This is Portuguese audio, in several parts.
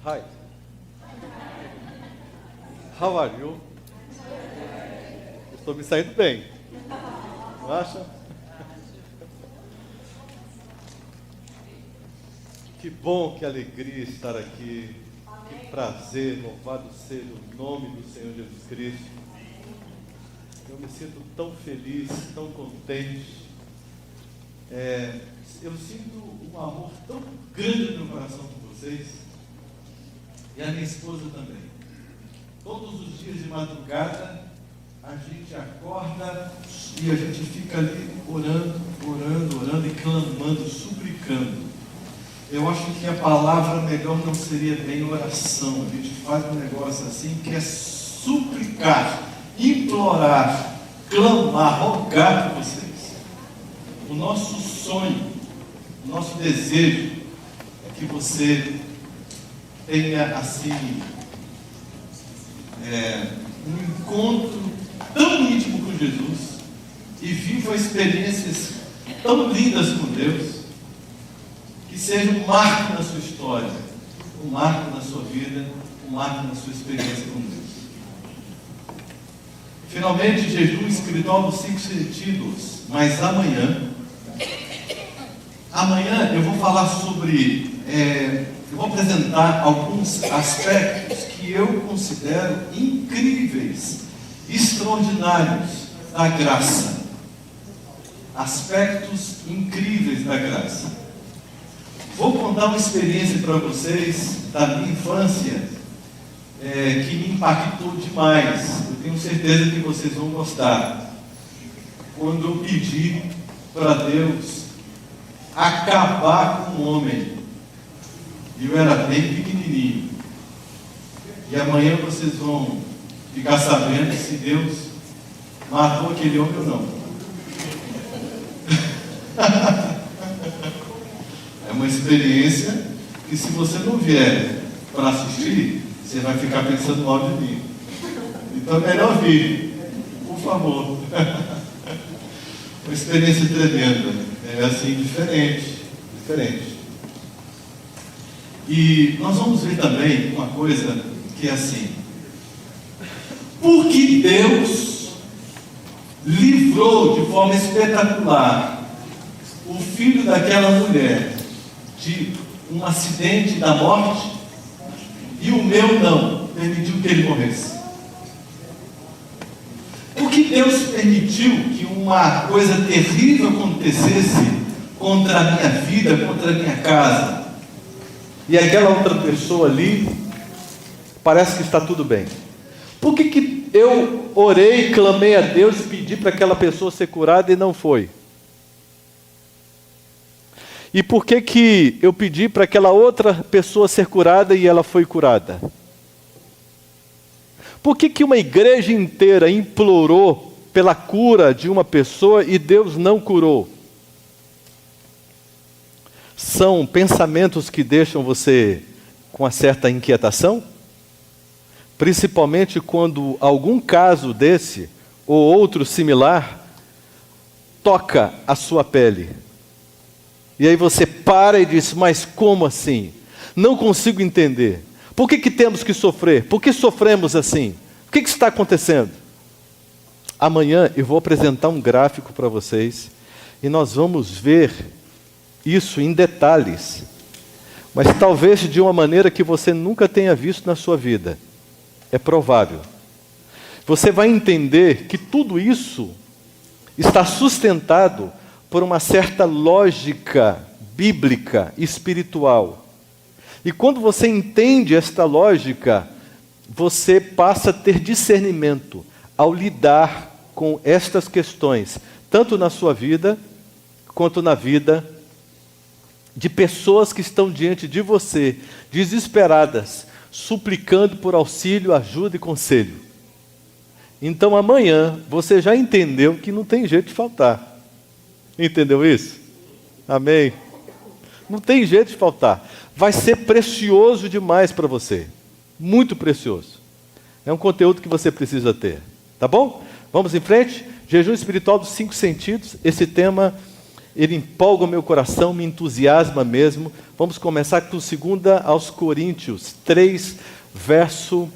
Hi. How are you? Estou me saindo bem. Não acha? Que bom, que alegria estar aqui. Que prazer, louvado seja o nome do Senhor Jesus Cristo. Eu me sinto tão feliz, tão contente. Eu sinto um amor tão grande no meu coração por vocês. E a minha esposa também. Todos os dias de madrugada, a gente acorda e a gente fica ali orando e clamando, suplicando. Eu acho que a palavra melhor não seria bem oração. A gente faz um negócio assim que é suplicar, implorar, clamar, rogar por vocês. O nosso sonho, o nosso desejo é que você tenha assim um encontro tão íntimo com Jesus e viva experiências tão lindas com Deus, que seja um marco na sua história, um marco na sua vida, um marco na sua experiência com Deus. Finalmente, jejum espiritual nos 5 sentidos, mas amanhã eu vou falar sobre, eu vou apresentar alguns aspectos que eu considero incríveis, extraordinários da graça. Aspectos incríveis da graça. Vou contar uma experiência para vocês da minha infância, que me impactou demais. Eu tenho certeza que vocês vão gostar. Quando eu pedi para Deus acabar com o homem, eu era bem pequenininho. E amanhã vocês vão ficar sabendo se Deus matou aquele homem ou não. É uma experiência que, se você não vier para assistir, você vai ficar pensando mal de mim. Então é melhor vir, por favor. Uma experiência tremenda. É assim, diferente. E nós vamos ver também uma coisa que é assim: porque Deus livrou de forma espetacular o filho daquela mulher de um acidente da morte, e o meu não, permitiu que ele morresse. Porque Deus permitiu que uma coisa terrível acontecesse contra a minha vida, contra a minha casa, e aquela outra pessoa ali parece que está tudo bem? Por que eu orei, clamei a Deus e pedi para aquela pessoa ser curada e não foi? E por que eu pedi para aquela outra pessoa ser curada e ela foi curada? Por que uma igreja inteira implorou pela cura de uma pessoa e Deus não curou? São pensamentos que deixam você com uma certa inquietação? Principalmente quando algum caso desse, ou outro similar, toca a sua pele. E aí você para e diz: mas como assim? Não consigo entender. Por que temos que sofrer? Por que sofremos assim? O que está acontecendo? Amanhã eu vou apresentar um gráfico para vocês e nós vamos ver isso em detalhes, mas talvez de uma maneira que você nunca tenha visto na sua vida. É provável. Você vai entender que tudo isso está sustentado por uma certa lógica bíblica, espiritual. E quando você entende esta lógica, você passa a ter discernimento ao lidar com estas questões, tanto na sua vida, quanto na vida de pessoas que estão diante de você, desesperadas, suplicando por auxílio, ajuda e conselho. Então amanhã você já entendeu que não tem jeito de faltar. Entendeu isso? Amém? Não tem jeito de faltar. Vai ser precioso demais para você. Muito precioso. É um conteúdo que você precisa ter. Tá bom? Vamos em frente? Jejum espiritual dos 5 sentidos. Esse tema ele empolga o meu coração, me entusiasma mesmo. Vamos começar com 2 aos Coríntios 3, verso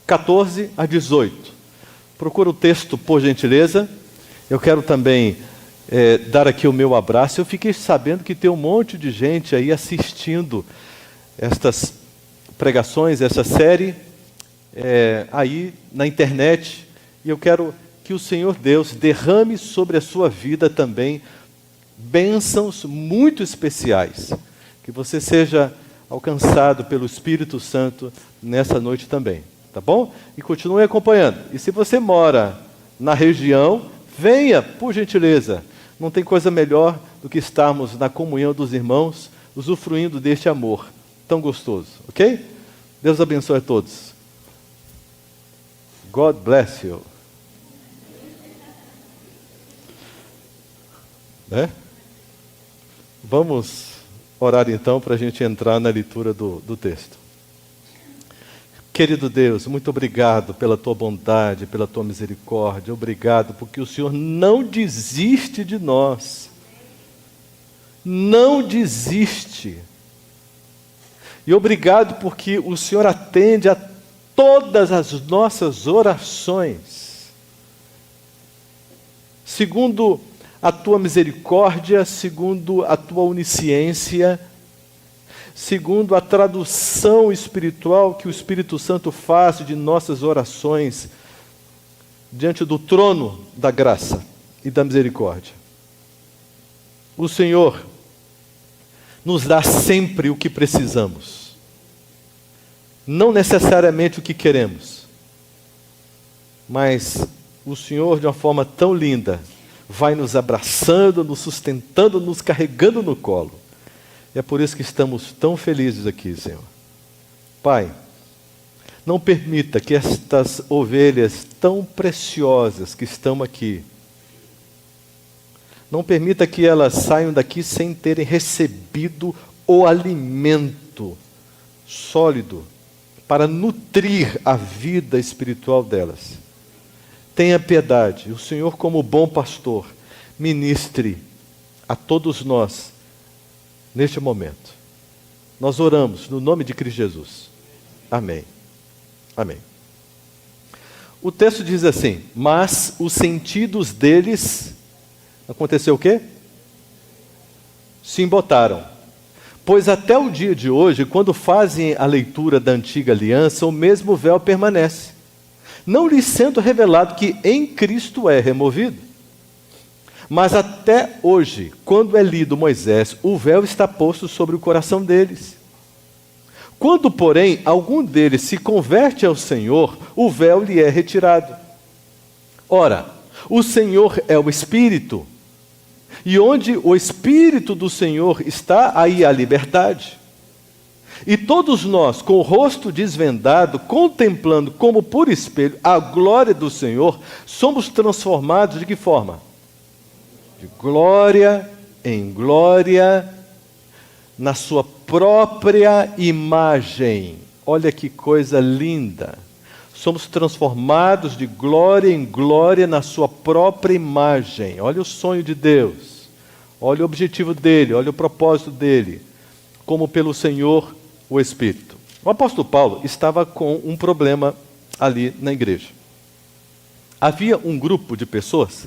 14 a 18. Procura o texto, por gentileza. Eu quero também dar aqui o meu abraço. Eu fiquei sabendo que tem um monte de gente aí assistindo estas pregações, essa série, aí na internet. E eu quero que o Senhor Deus derrame sobre a sua vida também bênçãos muito especiais. Que você seja alcançado pelo Espírito Santo nessa noite também. Tá bom? E continue acompanhando. E se você mora na região, venha, por gentileza. Não tem coisa melhor do que estarmos na comunhão dos irmãos, usufruindo deste amor tão gostoso. Ok? Deus abençoe a todos. God bless you. Né? Vamos orar então para a gente entrar na leitura do texto. Querido Deus, muito obrigado pela tua bondade, pela tua misericórdia. Obrigado porque o Senhor não desiste de nós. Não desiste. E obrigado porque o Senhor atende a todas as nossas orações. Segundo a tua misericórdia, segundo a tua onisciência, segundo a tradução espiritual que o Espírito Santo faz de nossas orações diante do trono da graça e da misericórdia. O Senhor nos dá sempre o que precisamos, não necessariamente o que queremos, mas o Senhor, de uma forma tão linda, vai nos abraçando, nos sustentando, nos carregando no colo. E é por isso que estamos tão felizes aqui, Senhor. Pai, não permita que estas ovelhas tão preciosas que estão aqui, não permita que elas saiam daqui sem terem recebido o alimento sólido para nutrir a vida espiritual delas. Tenha piedade, o Senhor, como bom pastor, ministre a todos nós neste momento. Nós oramos no nome de Cristo Jesus. Amém. Amém. O texto diz assim: mas os sentidos deles, aconteceu o quê? Se embotaram. Pois até o dia de hoje, quando fazem a leitura da antiga aliança, o mesmo véu permanece, não lhes sendo revelado que em Cristo é removido. Mas até hoje, quando é lido Moisés, o véu está posto sobre o coração deles. Quando, porém, algum deles se converte ao Senhor, o véu lhe é retirado. Ora, o Senhor é o Espírito, e onde o Espírito do Senhor está, aí há liberdade. E todos nós, com o rosto desvendado, contemplando como por espelho a glória do Senhor, somos transformados de que forma? De glória em glória, na sua própria imagem. Olha que coisa linda. Somos transformados de glória em glória na sua própria imagem. Olha o sonho de Deus. Olha o objetivo dele, olha o propósito dele. Como pelo Senhor, o Espírito. O apóstolo Paulo estava com um problema ali na igreja. Havia um grupo de pessoas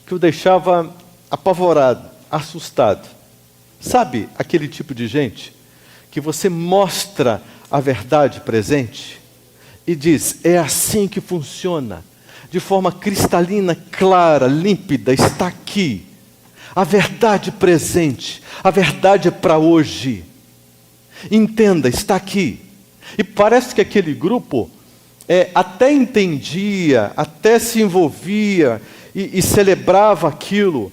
que o deixava apavorado, assustado. Sabe aquele tipo de gente que você mostra a verdade presente e diz, é assim que funciona, de forma cristalina, clara, límpida, está aqui. A verdade presente, a verdade é para hoje. Entenda, está aqui. E parece que aquele grupo até entendia, até se envolvia e celebrava aquilo.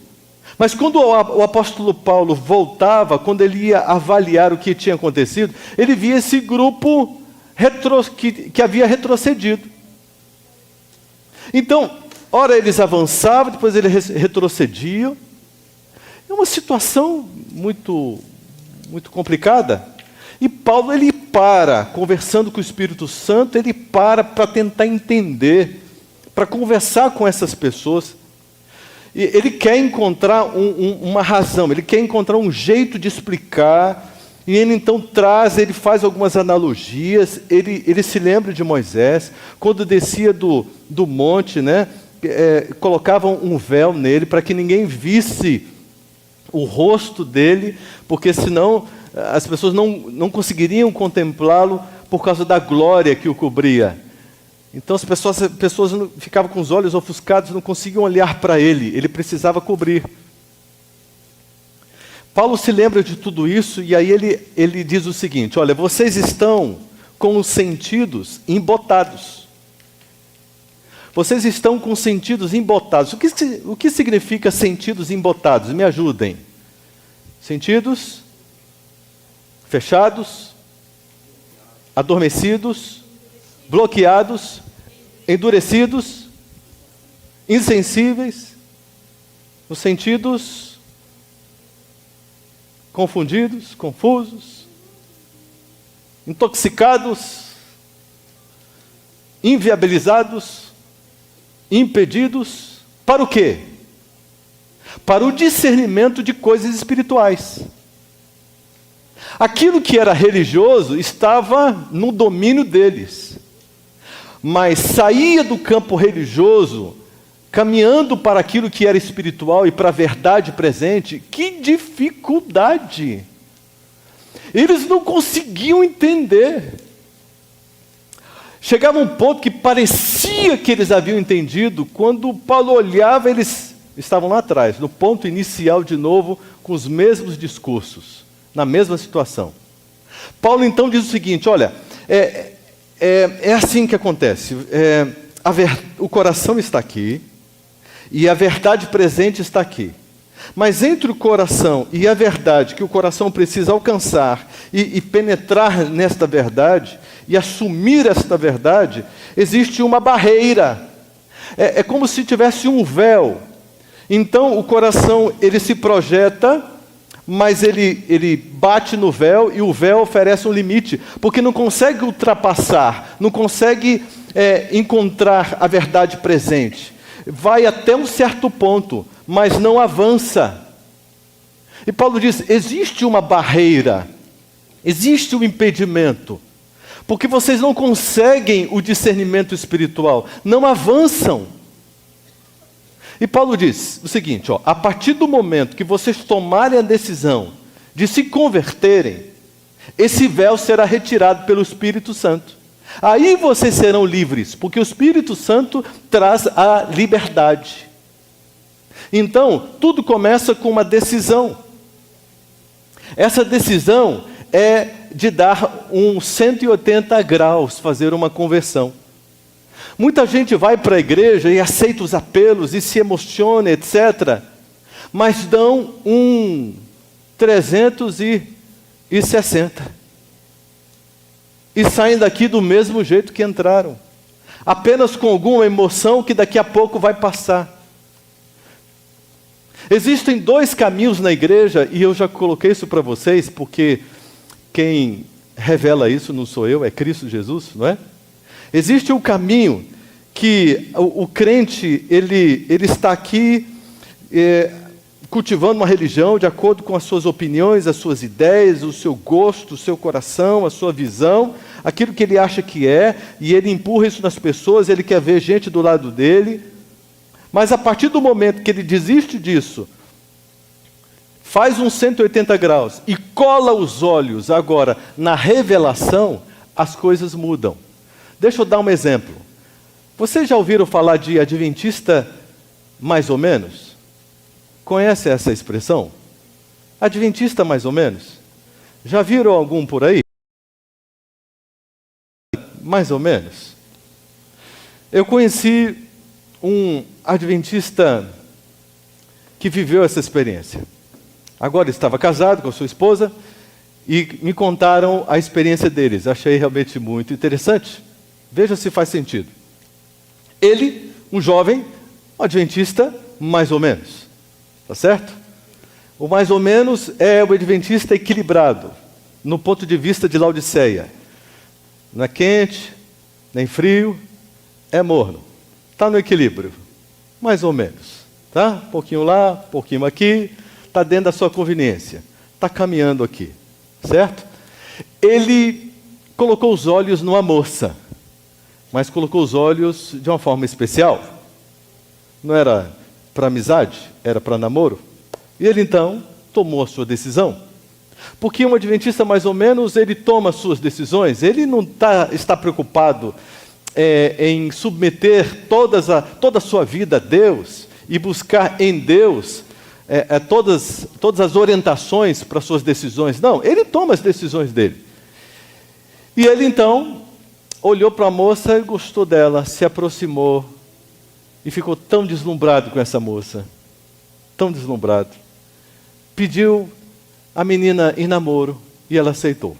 Mas quando o apóstolo Paulo voltava, quando ele ia avaliar o que tinha acontecido, ele via esse grupo que havia retrocedido. Então, ora eles avançavam, depois eles retrocediam. É uma situação muito, muito complicada. E Paulo, ele para, conversando com o Espírito Santo, ele para tentar entender, para conversar com essas pessoas. E ele quer encontrar uma razão, ele quer encontrar um jeito de explicar, e ele então ele faz algumas analogias, ele se lembra de Moisés, quando descia do monte, né, colocavam um véu nele para que ninguém visse o rosto dele, porque senão as pessoas não conseguiriam contemplá-lo por causa da glória que o cobria. Então as pessoas ficavam com os olhos ofuscados, não conseguiam olhar para ele precisava cobrir. Paulo se lembra de tudo isso e aí ele diz o seguinte: olha, vocês estão com os sentidos embotados. Vocês estão com os sentidos embotados. O que significa sentidos embotados? Me ajudem. Sentidos fechados, adormecidos, bloqueados, endurecidos, insensíveis, os sentidos confundidos, confusos, intoxicados, inviabilizados, impedidos, para o quê? Para o discernimento de coisas espirituais. Aquilo que era religioso estava no domínio deles, mas saía do campo religioso, caminhando para aquilo que era espiritual e para a verdade presente. Que dificuldade! Eles não conseguiam entender. Chegava um ponto que parecia que eles haviam entendido, quando Paulo olhava, eles estavam lá atrás, no ponto inicial de novo, com os mesmos discursos, na mesma situação. Paulo então diz o seguinte: olha, é assim que acontece. O coração está aqui, e a verdade presente está aqui. Mas entre o coração e a verdade que o coração precisa alcançar e penetrar nesta verdade, e assumir esta verdade, existe uma barreira. É como se tivesse um véu. Então o coração ele se projeta, mas ele bate no véu, e o véu oferece um limite, porque não consegue ultrapassar, não consegue encontrar a verdade presente. Vai até um certo ponto, mas não avança. E Paulo diz: existe uma barreira, existe um impedimento, porque vocês não conseguem o discernimento espiritual, não avançam. E Paulo diz o seguinte: a partir do momento que vocês tomarem a decisão de se converterem, esse véu será retirado pelo Espírito Santo. Aí vocês serão livres, porque o Espírito Santo traz a liberdade. Então, tudo começa com uma decisão. Essa decisão é de dar 180 graus, fazer uma conversão. Muita gente vai para a igreja e aceita os apelos e se emociona, etc. Mas dão 360. E saem daqui do mesmo jeito que entraram. Apenas com alguma emoção que daqui a pouco vai passar. Existem dois caminhos na igreja, e eu já coloquei isso para vocês, porque quem revela isso não sou eu, é Cristo Jesus, não é? Existe um caminho que o crente, ele está aqui cultivando uma religião de acordo com as suas opiniões, as suas ideias, o seu gosto, o seu coração, a sua visão, aquilo que ele acha que é, e ele empurra isso nas pessoas, ele quer ver gente do lado dele. Mas a partir do momento que ele desiste disso, faz 180 graus e cola os olhos agora na revelação, as coisas mudam. Deixa eu dar um exemplo. Vocês já ouviram falar de adventista mais ou menos? Conhece essa expressão? Adventista mais ou menos? Já viram algum por aí? Mais ou menos. Eu conheci um adventista que viveu essa experiência. Agora estava casado com a sua esposa e me contaram a experiência deles. Achei realmente muito interessante. Veja se faz sentido. Ele, um jovem, um adventista mais ou menos. Tá certo? O mais ou menos é o adventista equilibrado, no ponto de vista de Laodiceia. Não é quente, nem frio, é morno. Está no equilíbrio, mais ou menos. Tá? Um pouquinho lá, um pouquinho aqui, está dentro da sua conveniência. Está caminhando aqui, certo? Ele colocou os olhos numa moça, mas colocou os olhos de uma forma especial. Não era para amizade, era para namoro. E ele então tomou a sua decisão. Porque um adventista, mais ou menos, ele toma as suas decisões, ele não está preocupado em submeter toda a sua vida a Deus e buscar em Deus todas as orientações para suas decisões. Não, ele toma as decisões dele. E ele então olhou para a moça e gostou dela, se aproximou e ficou tão deslumbrado com essa moça, tão deslumbrado. Pediu a menina em namoro e ela aceitou.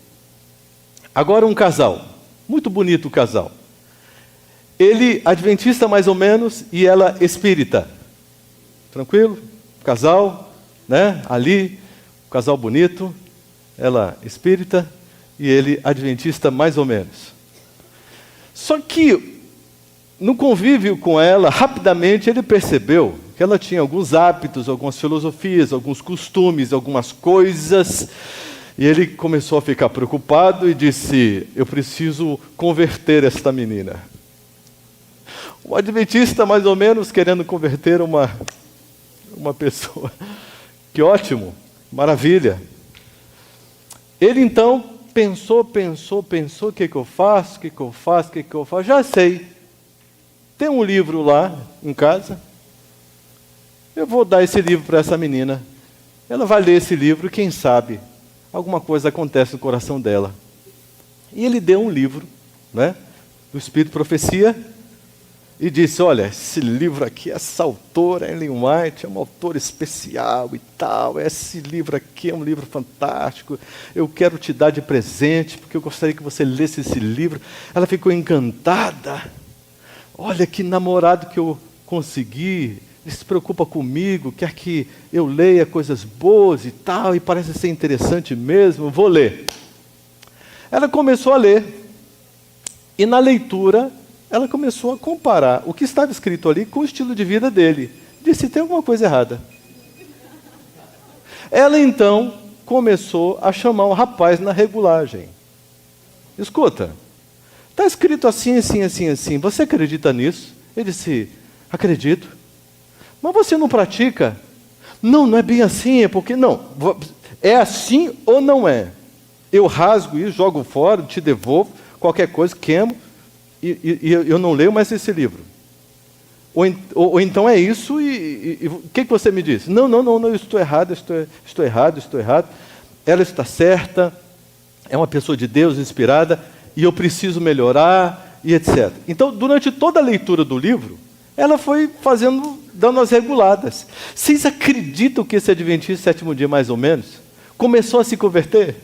Agora um casal, muito bonito o casal. Ele adventista mais ou menos e ela espírita. Tranquilo? Casal, né? Ali, casal bonito, ela espírita e ele adventista mais ou menos. Só que no convívio com ela, rapidamente ele percebeu que ela tinha alguns hábitos, algumas filosofias, alguns costumes, algumas coisas, e ele começou a ficar preocupado e disse: eu preciso converter esta menina. O adventista, mais ou menos, querendo converter uma pessoa. Que ótimo, maravilha. Ele então pensou, o que eu faço, já sei. Tem um livro lá em casa, eu vou dar esse livro para essa menina. Ela vai ler esse livro e quem sabe alguma coisa acontece no coração dela. E ele deu um livro, né, do Espírito de Profecia, e disse: olha, esse livro aqui, essa autora, Ellen White, é uma autora especial e tal, esse livro aqui é um livro fantástico, eu quero te dar de presente, porque eu gostaria que você lesse esse livro. Ela ficou encantada. Olha que namorado que eu consegui, ele se preocupa comigo, quer que eu leia coisas boas e tal, e parece ser interessante mesmo, vou ler. Ela começou a ler, e na leitura, ela começou a comparar o que estava escrito ali com o estilo de vida dele. Disse: tem alguma coisa errada. Ela então começou a chamar o rapaz na regulagem. Escuta, está escrito assim, assim, assim, assim. Você acredita nisso? Ele disse: acredito. Mas você não pratica? Não, não é bem assim, é porque... Não, é assim ou não é? Eu rasgo isso, jogo fora, te devolvo, qualquer coisa, queimo, e eu não leio mais esse livro. Ou então é isso, e o que você me diz? Não, eu estou errado, estou errado. Ela está certa, é uma pessoa de Deus, inspirada, e eu preciso melhorar, e etc. Então, durante toda a leitura do livro, ela foi dando as reguladas. Vocês acreditam que esse adventista sétimo dia, mais ou menos, começou a se converter?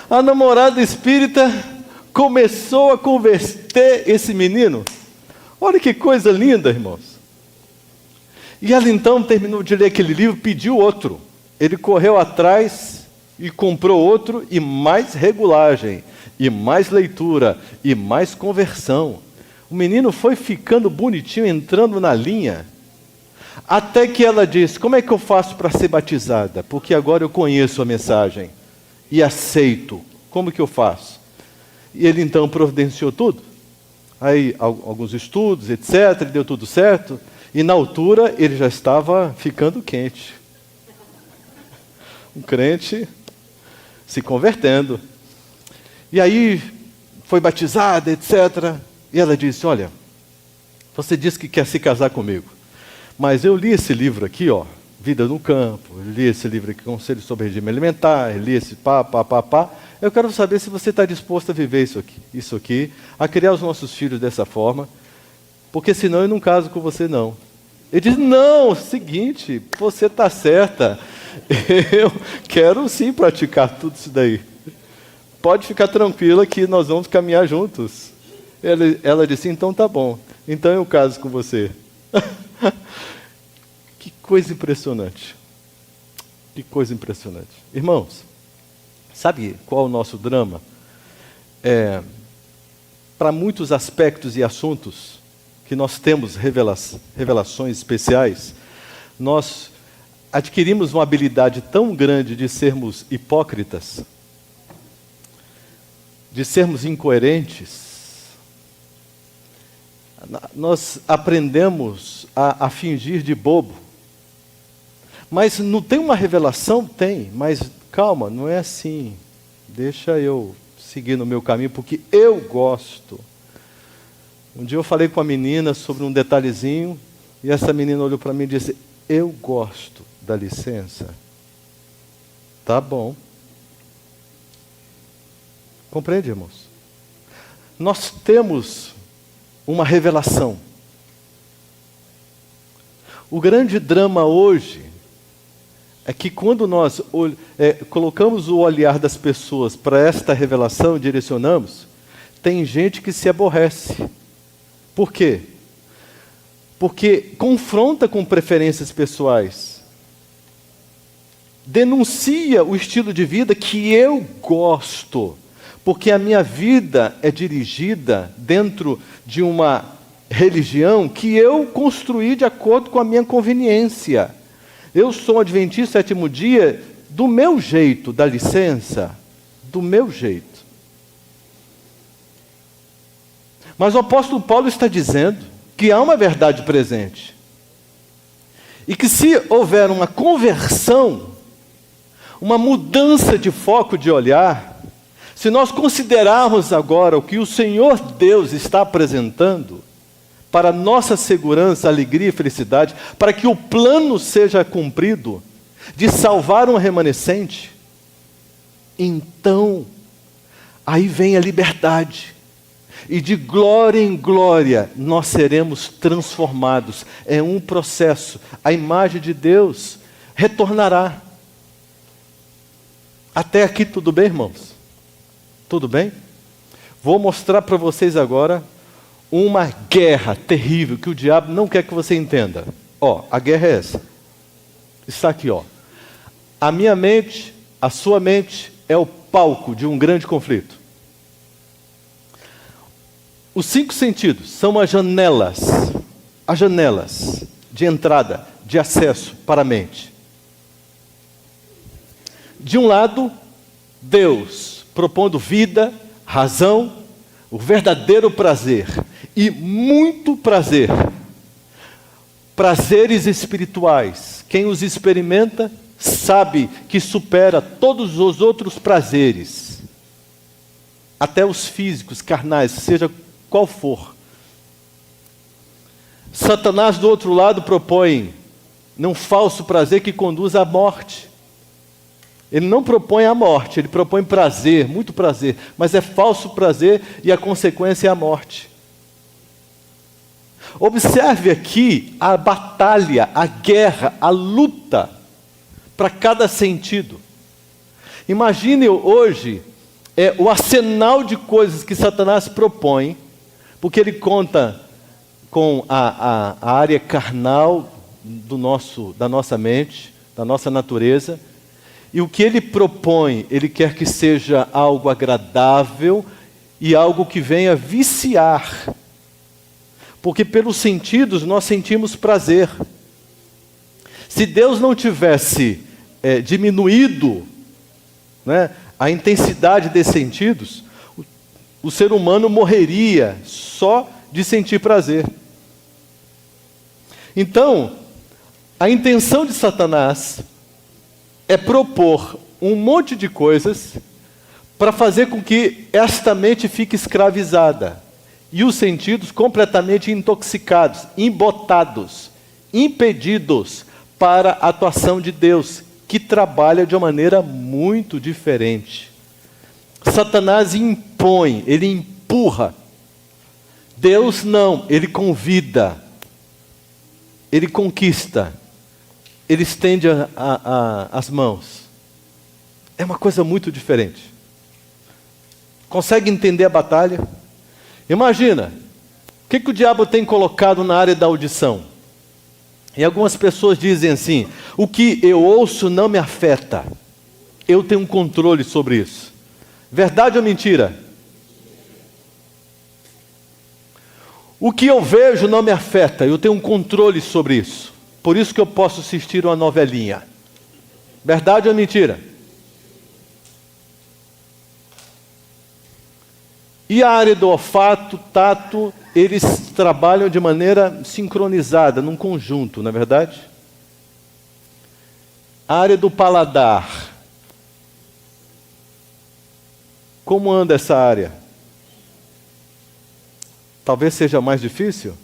A namorada espírita começou a converter esse menino. Olha que coisa linda, irmãos. E ela então terminou de ler aquele livro, pediu outro. Ele correu atrás e comprou outro, e mais regulagem, e mais leitura, e mais conversão. O menino foi ficando bonitinho, entrando na linha, até que ela disse: como é que eu faço para ser batizada? Porque agora eu conheço a mensagem e aceito. Como que eu faço? E ele então providenciou tudo. Aí alguns estudos, etc., deu tudo certo. E na altura ele já estava ficando quente. Um crente se convertendo. E aí foi batizada, etc., e ela disse: olha, você disse que quer se casar comigo, mas eu li esse livro aqui, ó, Vida no Campo, eu li esse livro aqui, Conselho sobre Regime Alimentar, eu li esse pá. Eu quero saber se você está disposto a viver isso aqui, a criar os nossos filhos dessa forma, porque senão eu não caso com você, não. Ele disse: não, seguinte, você está certa, eu quero sim praticar tudo isso daí. Pode ficar tranquila que nós vamos caminhar juntos. Ela disse: então tá bom, então eu caso com você. Que coisa impressionante. Que coisa impressionante. Irmãos, sabe qual é o nosso drama? Para muitos aspectos e assuntos que nós temos revelações especiais, nós adquirimos uma habilidade tão grande de sermos hipócritas, de sermos incoerentes. Nós aprendemos a fingir de bobo. Mas não tem uma revelação? Tem, mas calma, não é assim. Deixa eu seguir no meu caminho, porque eu gosto. Um dia eu falei com a menina sobre um detalhezinho, e essa menina olhou para mim e disse: eu gosto, dá licença? Tá bom. Compreende, irmãos? Nós temos uma revelação. O grande drama hoje é que quando nós colocamos o olhar das pessoas para esta revelação, direcionamos, tem gente que se aborrece. Por quê? Porque confronta com preferências pessoais. Denuncia o estilo de vida que eu gosto. Porque a minha vida é dirigida dentro de uma religião que eu construí de acordo com a minha conveniência. Eu sou um adventista sétimo dia do meu jeito, dá licença? Do meu jeito. Mas o apóstolo Paulo está dizendo que há uma verdade presente. E que se houver uma conversão, uma mudança de foco de olhar, se nós considerarmos agora o que o Senhor Deus está apresentando, para nossa segurança, alegria e felicidade, para que o plano seja cumprido, de salvar um remanescente, então, aí vem a liberdade, e de glória em glória, nós seremos transformados. É um processo, a imagem de Deus retornará. Até aqui tudo bem, irmãos? Tudo bem? Vou mostrar para vocês agora uma guerra terrível que o diabo não quer que você entenda. Ó, a guerra é essa. Está aqui, ó. A minha mente, a sua mente é o palco de um grande conflito. Os 5 sentidos são as janelas de entrada, de acesso para a mente. De um lado, Deus propondo vida, razão, o verdadeiro prazer e muito prazer. Prazeres espirituais. Quem os experimenta sabe que supera todos os outros prazeres, até os físicos, carnais, seja qual for. Satanás, do outro lado, propõe um falso prazer que conduz à morte. Ele não propõe a morte, ele propõe prazer, muito prazer, mas é falso prazer e a consequência é a morte. Observe aqui a batalha, a guerra, a luta para cada sentido. Imagine hoje o arsenal de coisas que Satanás propõe, porque ele conta com a área carnal da nossa mente, da nossa natureza. E o que ele propõe, ele quer que seja algo agradável e algo que venha viciar. Porque pelos sentidos nós sentimos prazer. Se Deus não tivesse diminuído, né, a intensidade desses sentidos, o ser humano morreria só de sentir prazer. Então, a intenção de Satanás é propor um monte de coisas para fazer com que esta mente fique escravizada e os sentidos completamente intoxicados, embotados, impedidos para a atuação de Deus, que trabalha de uma maneira muito diferente. Satanás impõe, ele empurra. Deus não, ele convida, ele conquista, ele estende as mãos. É uma coisa muito diferente. Consegue entender a batalha? Imagina, o que o diabo tem colocado na área da audição? E algumas pessoas dizem assim: o que eu ouço não me afeta, eu tenho um controle sobre isso. Verdade ou mentira? O que eu vejo não me afeta, eu tenho um controle sobre isso. Por isso que eu posso assistir uma novelinha. Verdade ou mentira? E a área do olfato, tato, eles trabalham de maneira sincronizada, num conjunto, não é verdade? A área do paladar. Como anda essa área? Talvez seja mais difícil.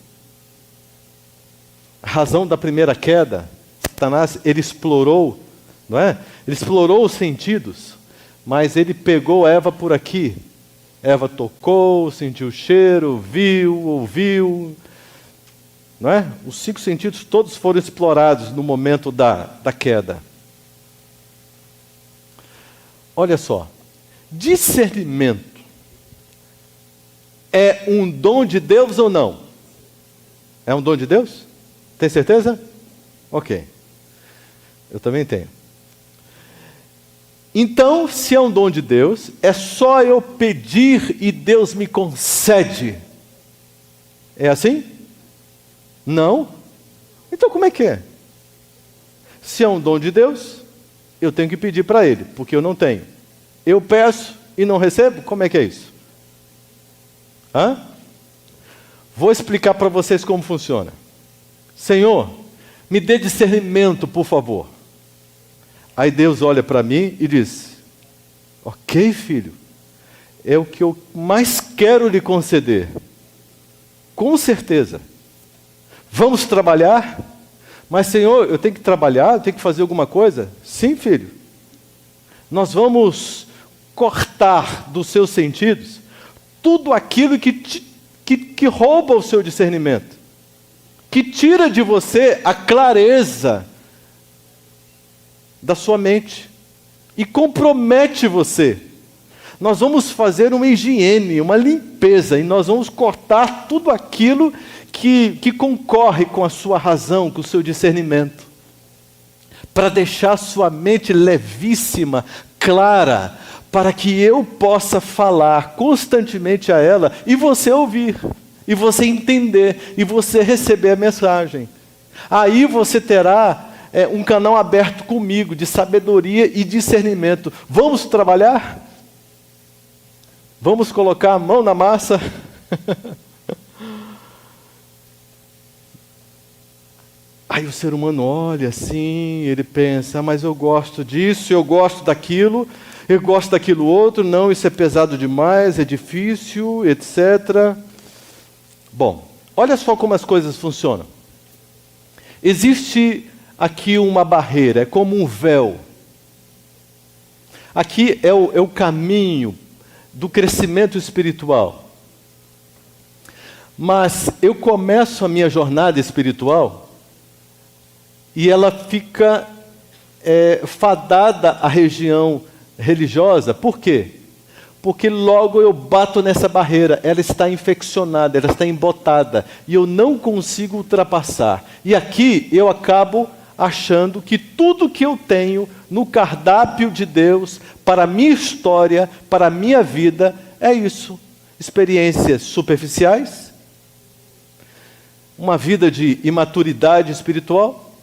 A razão da primeira queda, Satanás, ele explorou, não é? Ele explorou os sentidos, mas ele pegou Eva por aqui. Eva tocou, sentiu o cheiro, viu, ouviu, não é? Os 5 sentidos todos foram explorados no momento da queda. Olha só, discernimento é um dom de Deus ou não? É um dom de Deus? Tem certeza? Ok. Eu também tenho. Então, se é um dom de Deus, é só eu pedir e Deus me concede. É assim? Não? Então como é que é? Se é um dom de Deus, eu tenho que pedir para Ele, porque eu não tenho. Eu peço e não recebo? Como é que é isso? Hã? Vou explicar para vocês como funciona. Senhor, me dê discernimento, por favor. Aí Deus olha para mim e diz: ok, filho, é o que eu mais quero lhe conceder. Com certeza. Vamos trabalhar? Mas, Senhor, eu tenho que trabalhar, eu tenho que fazer alguma coisa? Sim, filho. Nós vamos cortar dos seus sentidos tudo aquilo que rouba o seu discernimento, que tira de você a clareza da sua mente e compromete você. Nós vamos fazer uma higiene, uma limpeza, e nós vamos cortar tudo aquilo que concorre com a sua razão, com o seu discernimento, para deixar a sua mente levíssima, clara, para que eu possa falar constantemente a ela, e você ouvir, e você entender, e você receber a mensagem. Aí você terá um canal aberto comigo, de sabedoria e discernimento. Vamos trabalhar? Vamos colocar a mão na massa? Aí o ser humano olha assim, ele pensa: mas eu gosto disso, eu gosto daquilo, eu gosto daquilo outro, não, isso é pesado demais, é difícil, etc. Bom, olha só como as coisas funcionam. Existe aqui uma barreira, é como um véu. Aqui é o caminho do crescimento espiritual. Mas eu começo a minha jornada espiritual e ela fica fadada à região religiosa. Por quê? Porque logo eu bato nessa barreira, ela está infeccionada, ela está embotada, e eu não consigo ultrapassar. E aqui eu acabo achando que tudo que eu tenho no cardápio de Deus, para a minha história, para a minha vida, é isso. Experiências superficiais, uma vida de imaturidade espiritual,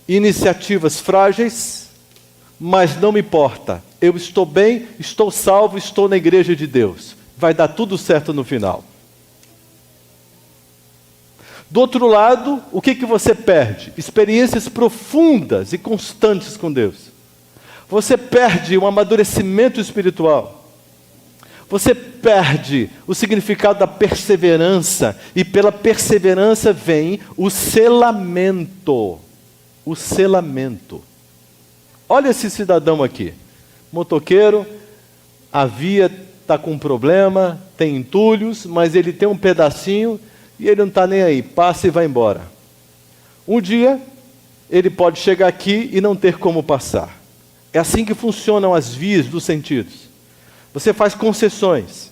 iniciativas frágeis, mas não me importa. Eu estou bem, estou salvo, estou na igreja de Deus. Vai dar tudo certo no final. Do outro lado, o que você perde? Experiências profundas e constantes com Deus. Você perde um amadurecimento espiritual. Você perde o significado da perseverança. E pela perseverança vem o selamento. O selamento. Olha esse cidadão aqui. Motoqueiro, a via está com um problema, tem entulhos, mas ele tem um pedacinho e ele não está nem aí, passa e vai embora. Um dia, ele pode chegar aqui e não ter como passar. É assim que funcionam as vias dos sentidos. Você faz concessões,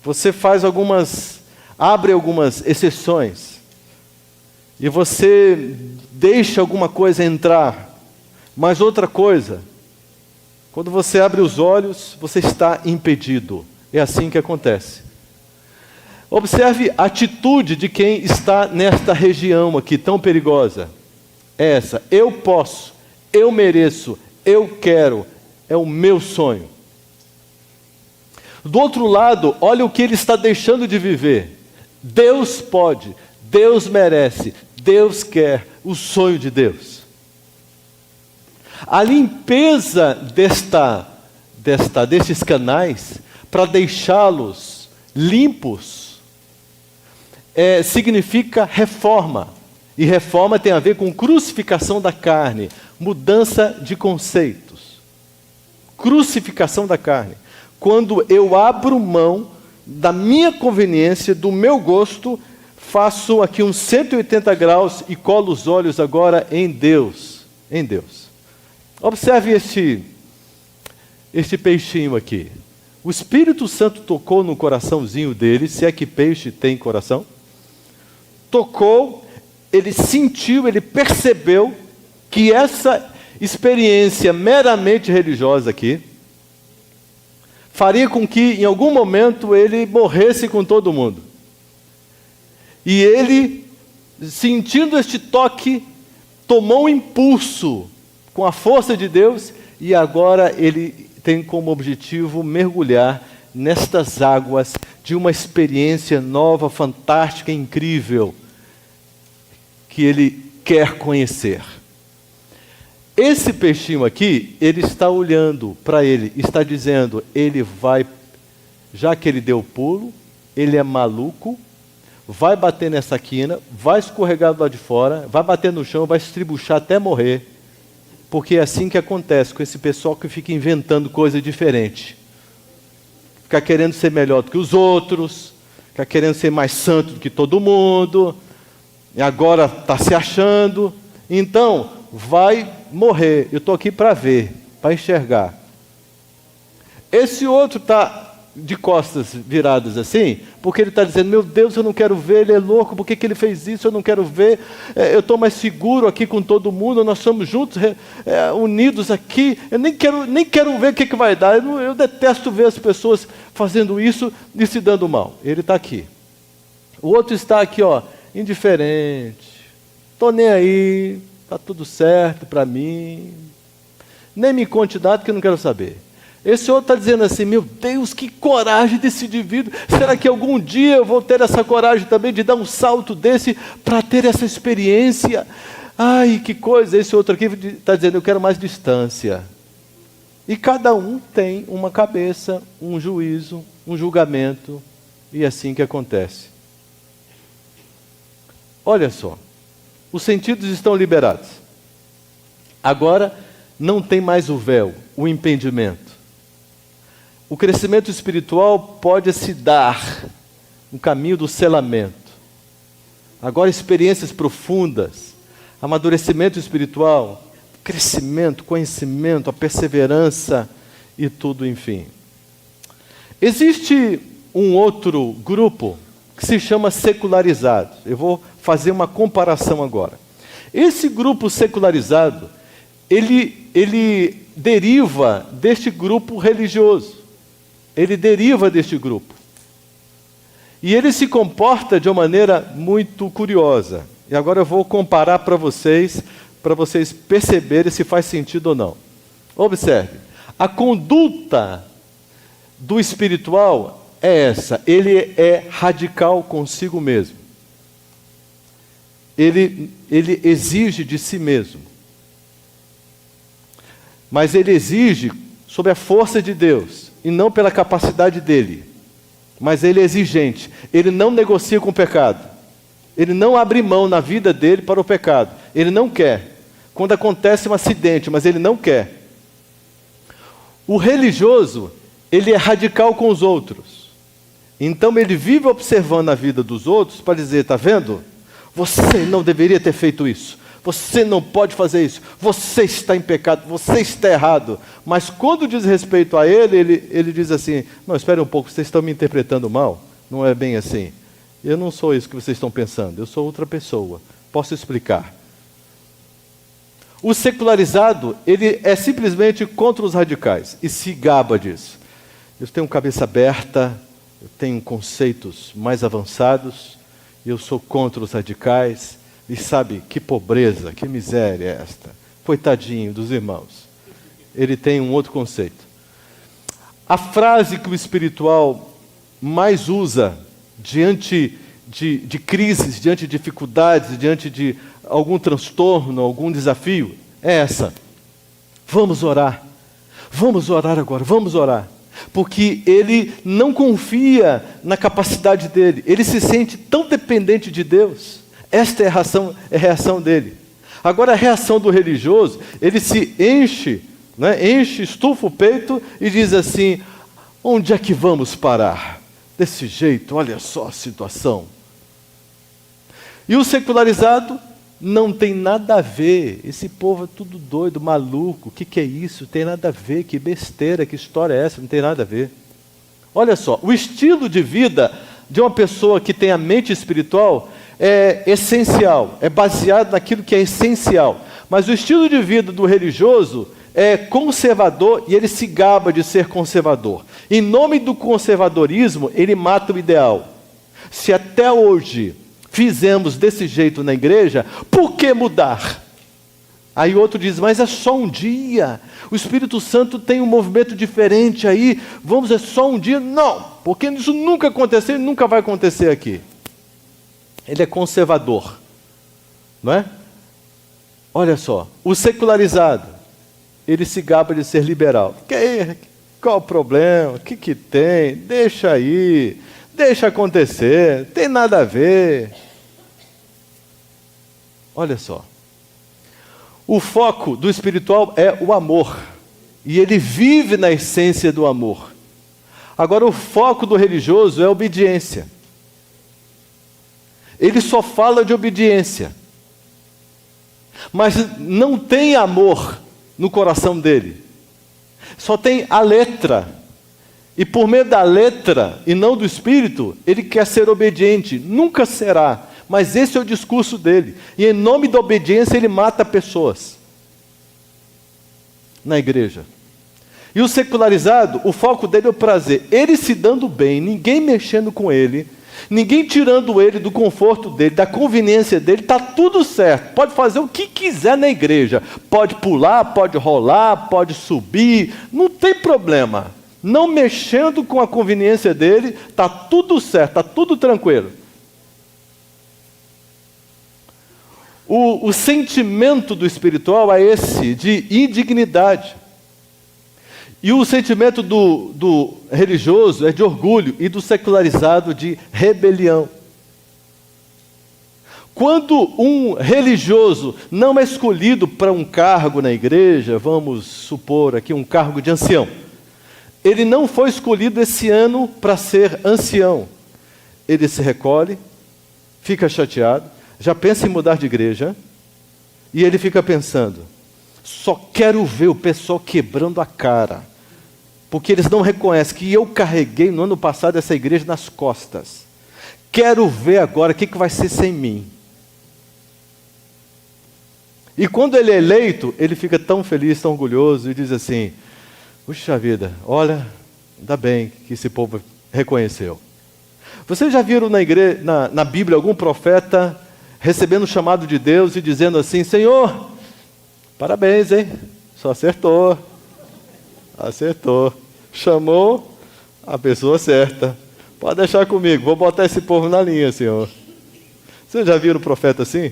você abre algumas exceções, e você deixa alguma coisa entrar, mas outra coisa, quando você abre os olhos, você está impedido. É assim que acontece. Observe a atitude de quem está nesta região aqui tão perigosa. É essa: eu posso, eu mereço, eu quero, é o meu sonho. Do outro lado, olha o que ele está deixando de viver. Deus pode, Deus merece, Deus quer, o sonho de Deus. A limpeza destes canais, para deixá-los limpos, significa reforma. E reforma tem a ver com crucificação da carne, mudança de conceitos. Crucificação da carne. Quando eu abro mão da minha conveniência, do meu gosto, faço aqui uns 180 graus e colo os olhos agora em Deus. Em Deus. Observe este peixinho aqui. O Espírito Santo tocou no coraçãozinho dele, se é que peixe tem coração. Tocou, ele sentiu, ele percebeu que essa experiência meramente religiosa aqui faria com que, em algum momento, ele morresse com todo mundo. E ele, sentindo este toque, tomou um impulso com a força de Deus, e agora ele tem como objetivo mergulhar nestas águas de uma experiência nova, fantástica, incrível, que ele quer conhecer. Esse peixinho aqui, ele está olhando para ele, está dizendo, ele vai, já que ele deu o pulo, ele é maluco, vai bater nessa quina, vai escorregar do lado de fora, vai bater no chão, vai estribuchar até morrer, porque é assim que acontece com esse pessoal que fica inventando coisa diferente. Fica querendo ser melhor do que os outros, fica querendo ser mais santo do que todo mundo, e agora está se achando, então vai morrer. Eu estou aqui para ver, para enxergar. Esse outro está de costas viradas assim, porque ele está dizendo, meu Deus, eu não quero ver, ele é louco, por que ele fez isso, eu não quero ver, eu estou mais seguro aqui com todo mundo, nós somos juntos, unidos aqui, eu nem quero ver o que vai dar, eu detesto ver as pessoas fazendo isso e se dando mal. Ele está aqui. O outro está aqui, ó, indiferente, estou nem aí, está tudo certo para mim, nem me conte nada que eu não quero saber. Esse outro está dizendo assim, meu Deus, que coragem desse indivíduo, será que algum dia eu vou ter essa coragem também de dar um salto desse para ter essa experiência? Ai, que coisa. Esse outro aqui está dizendo, eu quero mais distância. E cada um tem uma cabeça, um juízo, um julgamento, e é assim que acontece. Olha só, os sentidos estão liberados. Agora não tem mais o véu, o impedimento. O crescimento espiritual pode se dar no caminho do selamento. Agora experiências profundas, amadurecimento espiritual, crescimento, conhecimento, a perseverança e tudo, enfim. Existe um outro grupo que se chama secularizado. Eu vou fazer uma comparação agora. Esse grupo secularizado, ele deriva deste grupo religioso. Ele deriva deste grupo. E ele se comporta de uma maneira muito curiosa. E agora eu vou comparar para vocês perceberem se faz sentido ou não. Observe, a conduta do espiritual é essa, ele é radical consigo mesmo. Ele exige de si mesmo. Mas ele exige sob a força de Deus, e não pela capacidade dele. Mas ele é exigente, ele não negocia com o pecado. Ele não abre mão na vida dele para o pecado. Ele não quer. Quando acontece um acidente, mas ele não quer. O religioso, ele é radical com os outros. Então ele vive observando a vida dos outros para dizer, está vendo? Você não deveria ter feito isso. Você não pode fazer isso. Você está em pecado, você está errado. Mas quando diz respeito a ele diz assim, não, espere um pouco, vocês estão me interpretando mal. Não é bem assim. Eu não sou isso que vocês estão pensando, eu sou outra pessoa. Posso explicar. O secularizado, ele é simplesmente contra os radicais e se gaba disso. Eu tenho cabeça aberta, eu tenho conceitos mais avançados, eu sou contra os radicais, e sabe, que pobreza, que miséria é esta. Coitadinho dos irmãos. Ele tem um outro conceito. A frase que o espiritual mais usa diante de crises, diante de dificuldades, diante de algum transtorno, algum desafio, é essa: vamos orar agora, vamos orar. Porque ele não confia na capacidade dele, ele se sente tão dependente de Deus. Esta é a reação dele. Agora, a reação do religioso, ele se enche, estufa o peito e diz assim: onde é que vamos parar? Desse jeito, olha só a situação. E o secularizado não tem nada a ver. Esse povo é tudo doido, maluco. O que é isso? Tem nada a ver. Que besteira, que história é essa? Não tem nada a ver. Olha só, o estilo de vida de uma pessoa que tem a mente espiritual é essencial, é baseado naquilo que é essencial. Mas o estilo de vida do religioso é conservador e ele se gaba de ser conservador. Em nome do conservadorismo, ele mata o ideal. Se até hoje fizemos desse jeito na igreja, por que mudar? Aí outro diz, mas é só um dia, o Espírito Santo tem um movimento diferente aí, é só um dia? Não, porque isso nunca aconteceu e nunca vai acontecer aqui. Ele é conservador, não é? Olha só, o secularizado, ele se gaba de ser liberal. Qual o problema? O que tem? Deixa aí, deixa acontecer, tem nada a ver. Olha só, o foco do espiritual é o amor, e ele vive na essência do amor. Agora, o foco do religioso é a obediência. Ele só fala de obediência, mas não tem amor no coração dele. Só tem a letra. E por meio da letra e não do espírito, ele quer ser obediente. Nunca será. Mas esse é o discurso dele. E em nome da obediência ele mata pessoas na igreja. E o secularizado, o foco dele é o prazer. Ele se dando bem, ninguém mexendo com ele, ninguém tirando ele do conforto dele, da conveniência dele, está tudo certo. Pode fazer o que quiser na igreja. Pode pular, pode rolar, pode subir, não tem problema. Não mexendo com a conveniência dele, está tudo certo, está tudo tranquilo. O sentimento do espiritual é esse, de indignidade. E o sentimento do religioso é de orgulho, e do secularizado de rebelião. Quando um religioso não é escolhido para um cargo na igreja, vamos supor aqui um cargo de ancião, ele não foi escolhido esse ano para ser ancião. Ele se recolhe, fica chateado, já pensa em mudar de igreja, e ele fica pensando, só quero ver o pessoal quebrando a cara, porque eles não reconhecem que eu carreguei no ano passado essa igreja nas costas. Quero ver agora o que vai ser sem mim. E quando ele é eleito, ele fica tão feliz, tão orgulhoso, e diz assim, puxa vida, olha, ainda bem que esse povo reconheceu. Vocês já viram na Bíblia algum profeta recebendo o chamado de Deus e dizendo assim, Senhor, parabéns, hein? Só acertou. Chamou a pessoa certa. Pode deixar comigo, vou botar esse povo na linha, Senhor. Vocês já viram um profeta assim?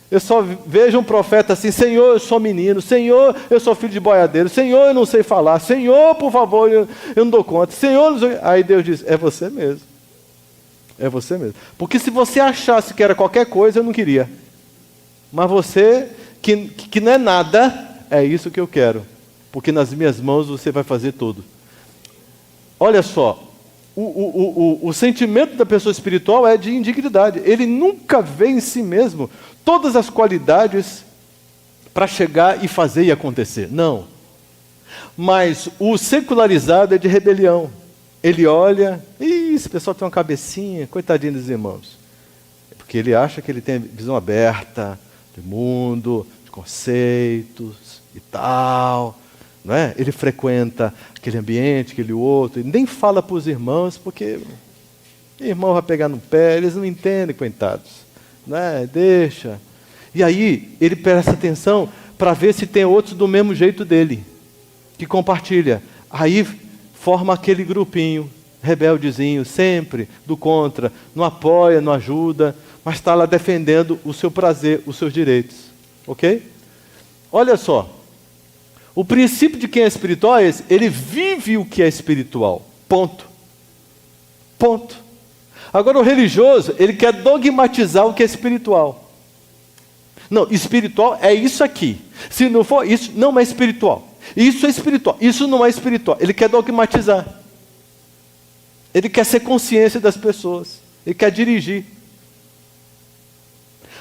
Eu só vejo um profeta assim, Senhor, eu sou menino, Senhor, eu sou filho de boiadeiro, Senhor, eu não sei falar, Senhor, por favor, eu não dou conta, Senhor, não sei... Aí Deus diz, é você mesmo. É você mesmo. Porque se você achasse que era qualquer coisa, eu não queria. Mas você, que não é nada, é isso que eu quero. Porque nas minhas mãos você vai fazer tudo. Olha só, o sentimento da pessoa espiritual é de indignidade. Ele nunca vê em si mesmo todas as qualidades para chegar e fazer e acontecer. Não. Mas o secularizado é de rebelião. Ele olha, esse pessoal tem uma cabecinha, coitadinho dos irmãos. Porque ele acha que ele tem visão aberta de mundo, de conceitos e tal. não é? Ele frequenta aquele ambiente, aquele outro, ele nem fala para os irmãos, porque o irmão vai pegar no pé, eles não entendem, coitados. Não é? Deixa. E aí ele presta atenção para ver se tem outros do mesmo jeito dele, que compartilha. Aí forma aquele grupinho, rebeldezinho, sempre do contra, não apoia, não ajuda, mas está lá defendendo o seu prazer, os seus direitos. Ok? Olha só, o princípio de quem é espiritual é esse, ele vive o que é espiritual. Ponto. Ponto. Agora o religioso, ele quer dogmatizar o que é espiritual. Não, espiritual é isso aqui. Se não for isso, não é espiritual. Isso é espiritual, isso não é espiritual. Ele quer dogmatizar. Ele quer ser consciência das pessoas. Ele quer dirigir.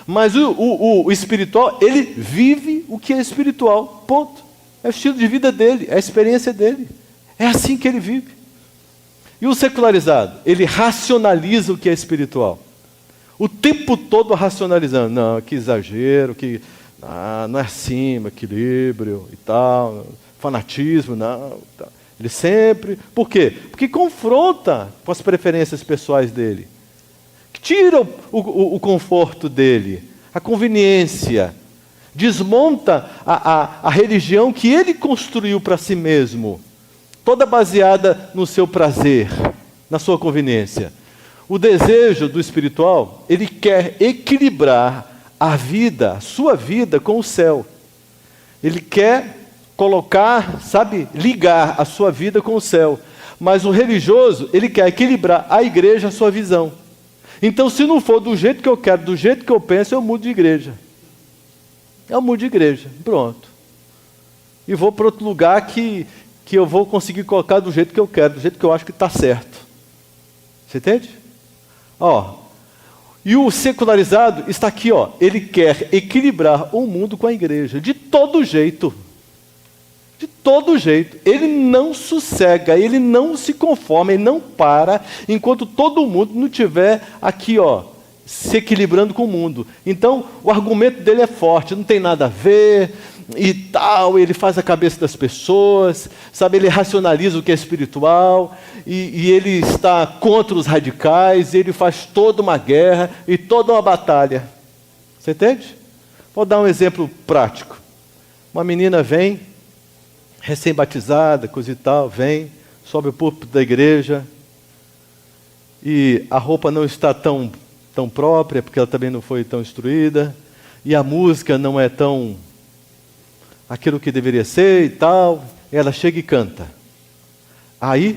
Mas o espiritual, ele vive o que é espiritual. Ponto. É o estilo de vida dele, é a experiência dele. É assim que ele vive. E o secularizado? Ele racionaliza o que é espiritual. O tempo todo racionalizando. Não, que exagero, que não é assim, equilíbrio e tal, fanatismo, não. Tal. Ele sempre... Por quê? Porque confronta com as preferências pessoais dele. Tira o conforto dele, a conveniência. Desmonta a religião que ele construiu para si mesmo. Toda baseada no seu prazer, na sua conveniência. O desejo do espiritual, ele quer equilibrar a vida, a sua vida com o céu. Ele quer colocar, ligar a sua vida com o céu. Mas o religioso, ele quer equilibrar a igreja, a sua visão. Então, se não for do jeito que eu quero, do jeito que eu penso, eu mudo de igreja. Eu mudo de igreja, pronto. E vou para outro lugar que eu vou conseguir colocar do jeito que eu quero, do jeito que eu acho que está certo. Você entende? E o secularizado está aqui, ele quer equilibrar o mundo com a igreja, de todo jeito. De todo jeito. Ele não sossega, ele não se conforma, ele não para, enquanto todo mundo não estiver aqui, se equilibrando com o mundo. Então, o argumento dele é forte, não tem nada a ver, e tal, ele faz a cabeça das pessoas, ele racionaliza o que é espiritual, e ele está contra os radicais, e ele faz toda uma guerra e toda uma batalha. Você entende? Vou dar um exemplo prático. Uma menina vem, recém-batizada, coisa e tal, vem, sobe o púlpito da igreja, e a roupa não está tão própria, porque ela também não foi tão instruída, e a música não é tão aquilo que deveria ser e tal, ela chega e canta. Aí,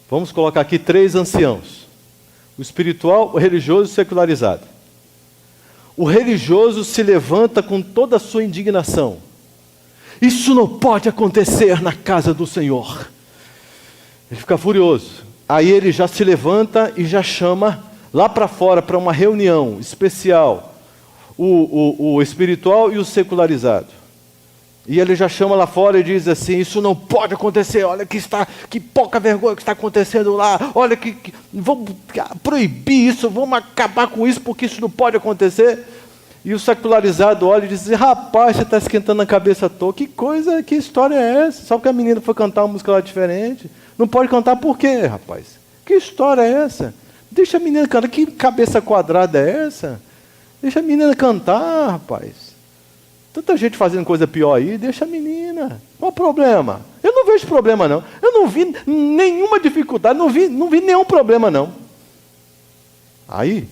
vamos colocar aqui 3 anciãos, o espiritual, o religioso e o secularizado. O religioso se levanta com toda a sua indignação. Isso não pode acontecer na casa do Senhor. Ele fica furioso. Aí ele já se levanta e já chama lá para fora, para uma reunião especial, o espiritual e o secularizado. E ele já chama lá fora e diz assim, isso não pode acontecer, olha que pouca vergonha que está acontecendo lá, olha vamos proibir isso, vamos acabar com isso, porque isso não pode acontecer. E o secularizado olha e diz, rapaz, você está esquentando a cabeça à toa, que história é essa? Só porque a menina foi cantar uma música lá diferente, não pode cantar por quê, rapaz? Que história é essa? Deixa a menina cantar, que cabeça quadrada é essa? Deixa a menina cantar, rapaz. Tanta gente fazendo coisa pior aí, deixa a menina. Qual o problema? Eu não vejo problema, não. Eu não vi nenhuma dificuldade, não vi nenhum problema, não. Aí,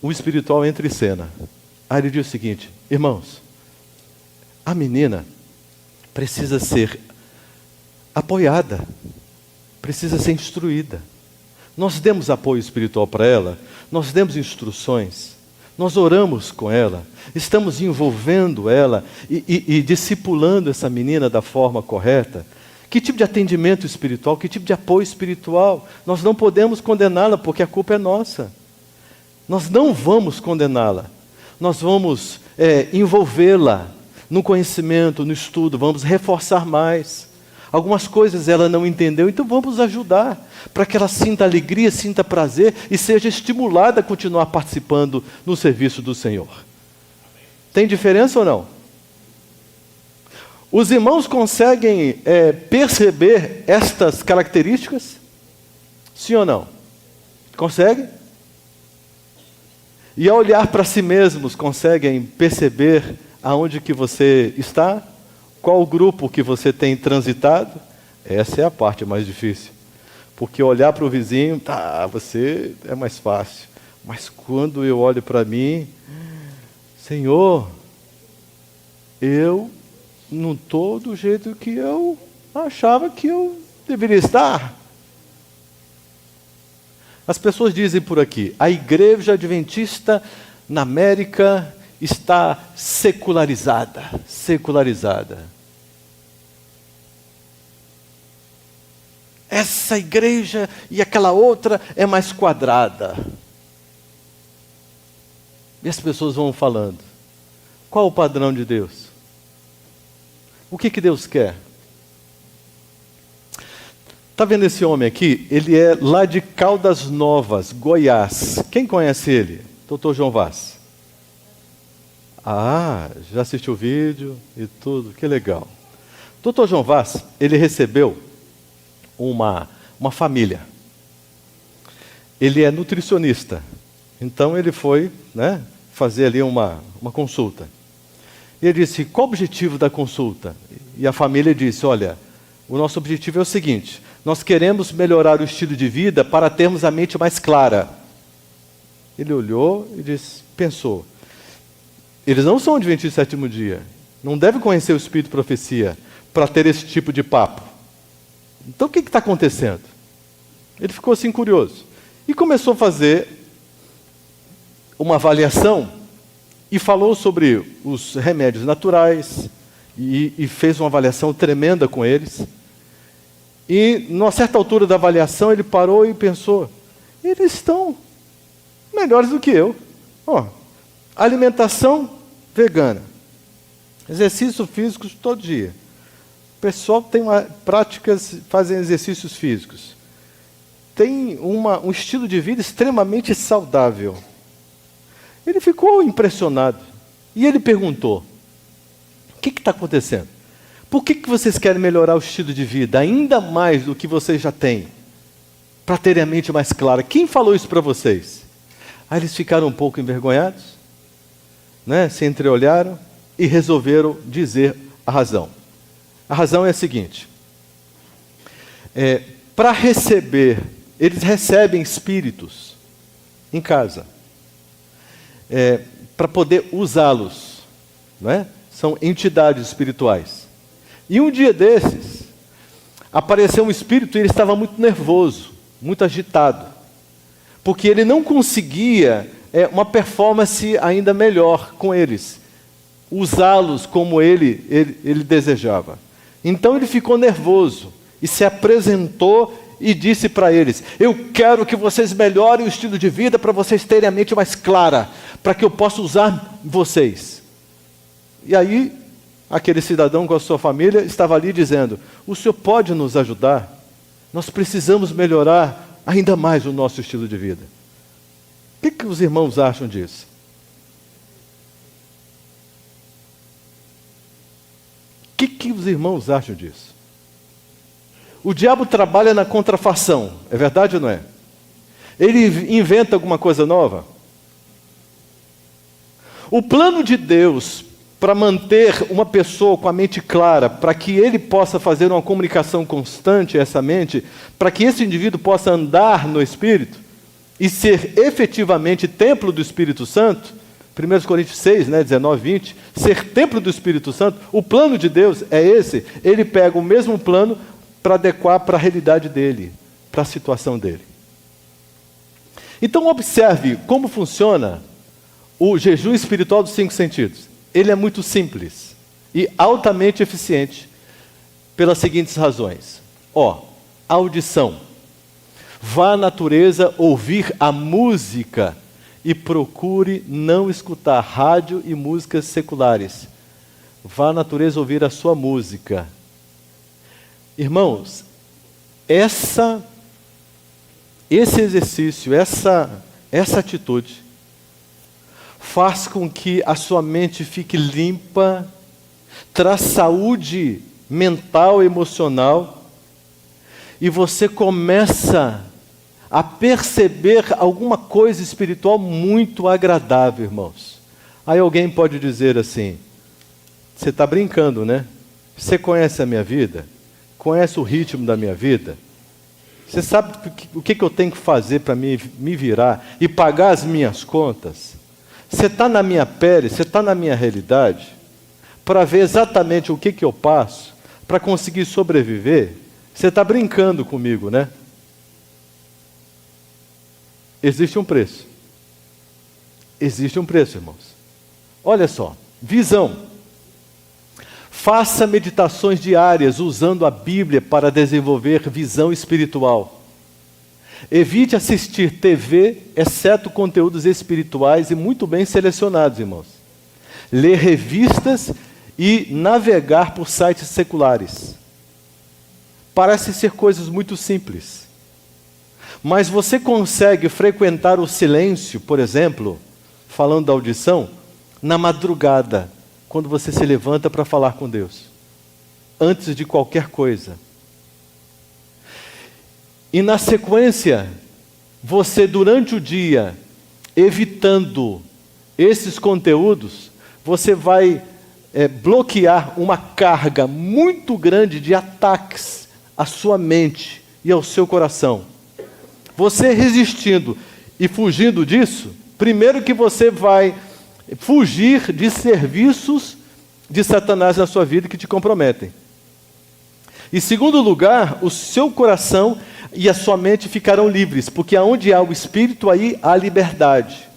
o espiritual entra em cena. Aí ele diz o seguinte, irmãos, a menina precisa ser apoiada, precisa ser instruída. Nós demos apoio espiritual para ela, nós demos instruções, nós oramos com ela, estamos envolvendo ela e discipulando essa menina da forma correta. Que tipo de atendimento espiritual, que tipo de apoio espiritual? Nós não podemos condená-la porque a culpa é nossa. Nós não vamos condená-la, nós vamos envolvê-la no conhecimento, no estudo, vamos reforçar mais. Algumas coisas ela não entendeu, então vamos ajudar, para que ela sinta alegria, sinta prazer e seja estimulada a continuar participando no serviço do Senhor. Tem diferença ou não? Os irmãos conseguem perceber estas características? Sim ou não? Conseguem? E ao olhar para si mesmos, conseguem perceber aonde que você está? Qual o grupo que você tem transitado? Essa é a parte mais difícil. Porque olhar para o vizinho, tá, você é mais fácil. Mas quando eu olho para mim, Senhor, eu não estou do jeito que eu achava que eu deveria estar. As pessoas dizem por aqui, a igreja adventista na América está secularizada. Secularizada. Essa igreja e aquela outra é mais quadrada. E as pessoas vão falando. Qual o padrão de Deus? O que Deus quer? Está vendo esse homem aqui? Ele é lá de Caldas Novas, Goiás. Quem conhece ele? Dr. João Vaz. Ah, já assistiu o vídeo e tudo, que legal. Dr. João Vaz, ele recebeu uma família. Ele é nutricionista. Então ele foi, fazer ali uma consulta. E ele disse, qual o objetivo da consulta? E a família disse, olha, o nosso objetivo é o seguinte, nós queremos melhorar o estilo de vida para termos a mente mais clara. Ele olhou e disse, pensou, eles não são adventistas do sétimo dia, não devem conhecer o Espírito de Profecia para ter esse tipo de papo. Então o que está acontecendo? Ele ficou assim curioso. E começou a fazer uma avaliação e falou sobre os remédios naturais e fez uma avaliação tremenda com eles. E, numa certa altura da avaliação, ele parou e pensou, eles estão melhores do que eu. Alimentação vegana, exercício físico todo dia. O pessoal tem práticas, fazem exercícios físicos. Tem um estilo de vida extremamente saudável. Ele ficou impressionado. E ele perguntou, o que está acontecendo? Por que vocês querem melhorar o estilo de vida ainda mais do que vocês já têm? Para terem a mente mais clara. Quem falou isso para vocês? Aí eles ficaram um pouco envergonhados, se entreolharam e resolveram dizer a razão. A razão é a seguinte, para receber, eles recebem espíritos em casa, para poder usá-los, são entidades espirituais. E um dia desses, apareceu um espírito e ele estava muito nervoso, muito agitado, porque ele não conseguia uma performance ainda melhor com eles, usá-los como ele desejava. Então ele ficou nervoso e se apresentou e disse para eles, eu quero que vocês melhorem o estilo de vida para vocês terem a mente mais clara, para que eu possa usar vocês. E aí, aquele cidadão com a sua família estava ali dizendo, o senhor pode nos ajudar? Nós precisamos melhorar ainda mais o nosso estilo de vida. O que os irmãos acham disso? O que os irmãos acham disso? O diabo trabalha na contrafação, é verdade ou não é? Ele inventa alguma coisa nova? O plano de Deus para manter uma pessoa com a mente clara, para que ele possa fazer uma comunicação constante a essa mente, para que esse indivíduo possa andar no Espírito e ser efetivamente templo do Espírito Santo, 1 Coríntios 6, 19, 20, ser templo do Espírito Santo, o plano de Deus é esse, ele pega o mesmo plano para adequar para a realidade dele, para a situação dele. Então observe como funciona o jejum espiritual dos 5 sentidos. Ele é muito simples e altamente eficiente pelas seguintes razões. Audição. Vá à natureza ouvir a música e procure não escutar rádio e músicas seculares. Vá à natureza ouvir a sua música. Irmãos, esse exercício, essa atitude, faz com que a sua mente fique limpa, traz saúde mental e emocional, e você começa a perceber alguma coisa espiritual muito agradável, irmãos. Aí alguém pode dizer assim: você está brincando, né? Você conhece a minha vida? Conhece o ritmo da minha vida? Você sabe o que eu tenho que fazer para me virar e pagar as minhas contas? Você está na minha pele, você está na minha realidade, para ver exatamente o que eu passo, para conseguir sobreviver? Você está brincando comigo, né? Existe um preço. Existe um preço, irmãos. Olha só, visão. Faça meditações diárias usando a Bíblia para desenvolver visão espiritual. Evite assistir TV, exceto conteúdos espirituais e muito bem selecionados, irmãos. Ler revistas e navegar por sites seculares. Parece ser coisas muito simples. Mas você consegue frequentar o silêncio, por exemplo, falando da audição, na madrugada, quando você se levanta para falar com Deus, antes de qualquer coisa. E na sequência, você durante o dia, evitando esses conteúdos, você vai bloquear uma carga muito grande de ataques à sua mente e ao seu coração. Você resistindo e fugindo disso, primeiro que você vai fugir de serviços de Satanás na sua vida que te comprometem. Em segundo lugar, o seu coração e a sua mente ficarão livres, porque aonde há o Espírito, aí há liberdade.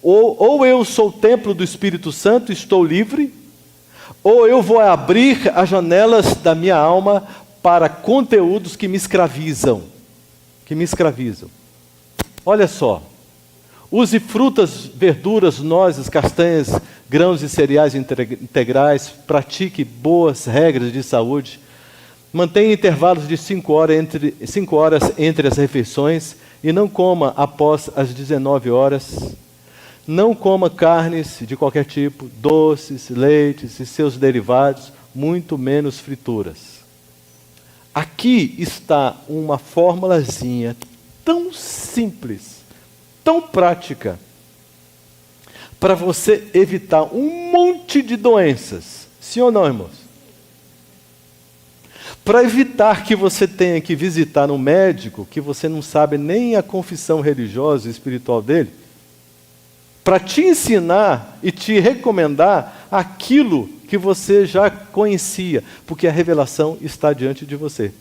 Ou eu sou o templo do Espírito Santo, estou livre, ou eu vou abrir as janelas da minha alma para conteúdos que me escravizam. Olha só. Use frutas, verduras, nozes, castanhas, grãos e cereais integrais. Pratique boas regras de saúde. Mantenha intervalos de 5 horas entre as refeições e não coma após as 19 horas. Não coma carnes de qualquer tipo, doces, leites e seus derivados, muito menos frituras. Aqui está uma formulazinha tão simples, tão prática, para você evitar um monte de doenças. Sim ou não, irmãos? Para evitar que você tenha que visitar um médico que você não sabe nem a confissão religiosa e espiritual dele, para te ensinar e te recomendar aquilo que você já conhecia, porque a revelação está diante de você.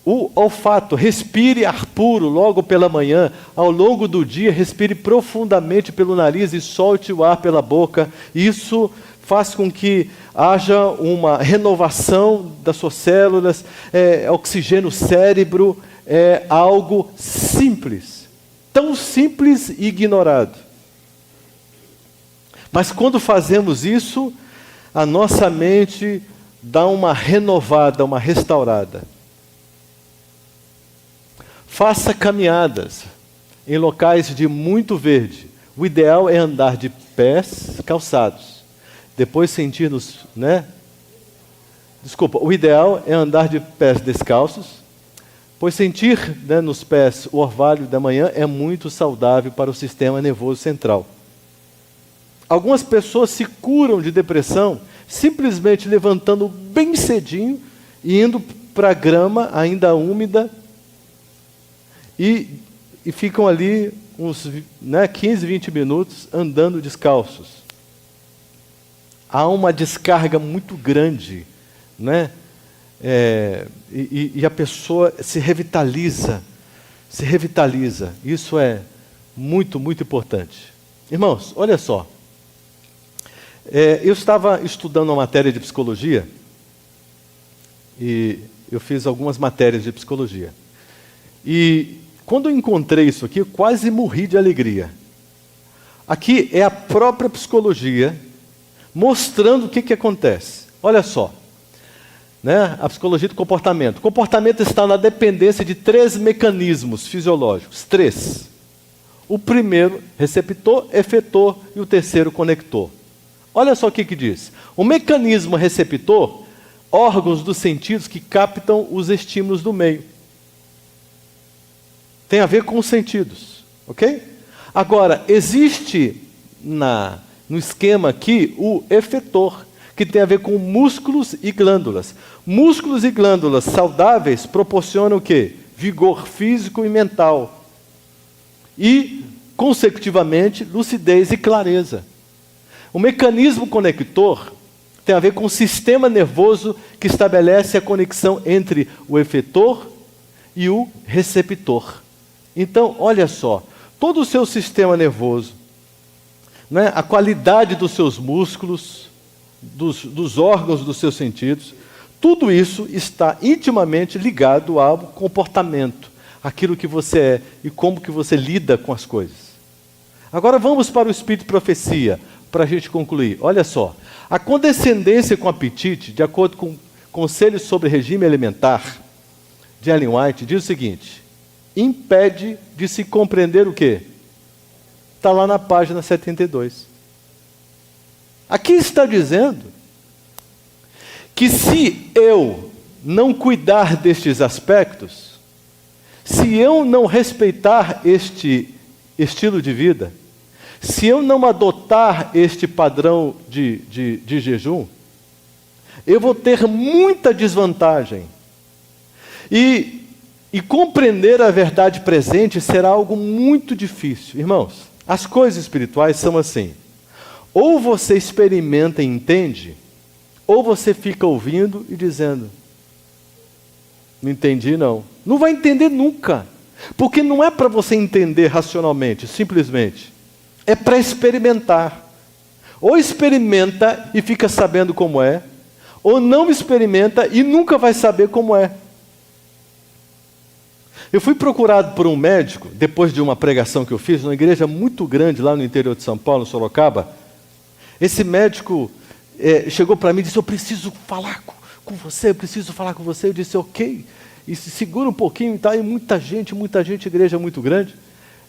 O olfato, respire ar puro logo pela manhã. Ao longo do dia, respire profundamente pelo nariz e solte o ar pela boca. Isso faz com que haja uma renovação das suas células, oxigênio o cérebro. É algo simples, tão simples e ignorado. Mas quando fazemos isso, a nossa mente dá uma renovada, uma restaurada. Faça caminhadas em locais de muito verde. O ideal é andar de pés calçados. Depois sentir-nos, o ideal é andar de pés descalços, pois sentir nos pés o orvalho da manhã é muito saudável para o sistema nervoso central. Algumas pessoas se curam de depressão simplesmente levantando bem cedinho e indo para a grama ainda úmida e ficam ali uns 15, 20 minutos andando descalços. Há uma descarga muito grande, e a pessoa se revitaliza. Isso é muito, muito importante. Irmãos, olha só. Eu estava estudando uma matéria de psicologia e eu fiz algumas matérias de psicologia. E quando eu encontrei isso aqui, eu quase morri de alegria. Aqui é a própria psicologia mostrando o que acontece. Olha só. A psicologia do comportamento. O comportamento está na dependência de 3 mecanismos fisiológicos. 3. O primeiro, receptor, efetor, e o terceiro, conector. Olha só o que diz. O mecanismo receptor, órgãos dos sentidos que captam os estímulos do meio. Tem a ver com os sentidos, ok? Agora, existe no esquema aqui o efetor, que tem a ver com músculos e glândulas. Músculos e glândulas saudáveis proporcionam o quê? Vigor físico e mental. E, consecutivamente, lucidez e clareza. O mecanismo conector tem a ver com o sistema nervoso que estabelece a conexão entre o efetor e o receptor. Então, olha só, todo o seu sistema nervoso, né, a qualidade dos seus músculos, dos órgãos dos seus sentidos, tudo isso está intimamente ligado ao comportamento, aquilo que você é e como que você lida com as coisas. Agora vamos para o espírito de profecia, para a gente concluir. Olha só, a condescendência com o apetite, de acordo com Conselhos sobre Regime Alimentar, de Ellen White, diz o seguinte: impede de se compreender o quê? Está lá na página 72. Aqui está dizendo que se eu não cuidar destes aspectos, se eu não respeitar este estilo de vida, se eu não adotar este padrão de jejum, eu vou ter muita desvantagem. E compreender a verdade presente será algo muito difícil. Irmãos, as coisas espirituais são assim. Ou você experimenta e entende, ou você fica ouvindo e dizendo, não entendi não. Não vai entender nunca. Porque não é para você entender racionalmente, simplesmente. É para experimentar. Ou experimenta e fica sabendo como é, ou não experimenta e nunca vai saber como é. Eu fui procurado por um médico, depois de uma pregação que eu fiz, numa igreja muito grande lá no interior de São Paulo, em Sorocaba. Esse médico chegou para mim e disse, eu preciso falar com você, eu preciso falar com você. Eu disse, ok, e se segura um pouquinho, tá? E muita gente, igreja muito grande.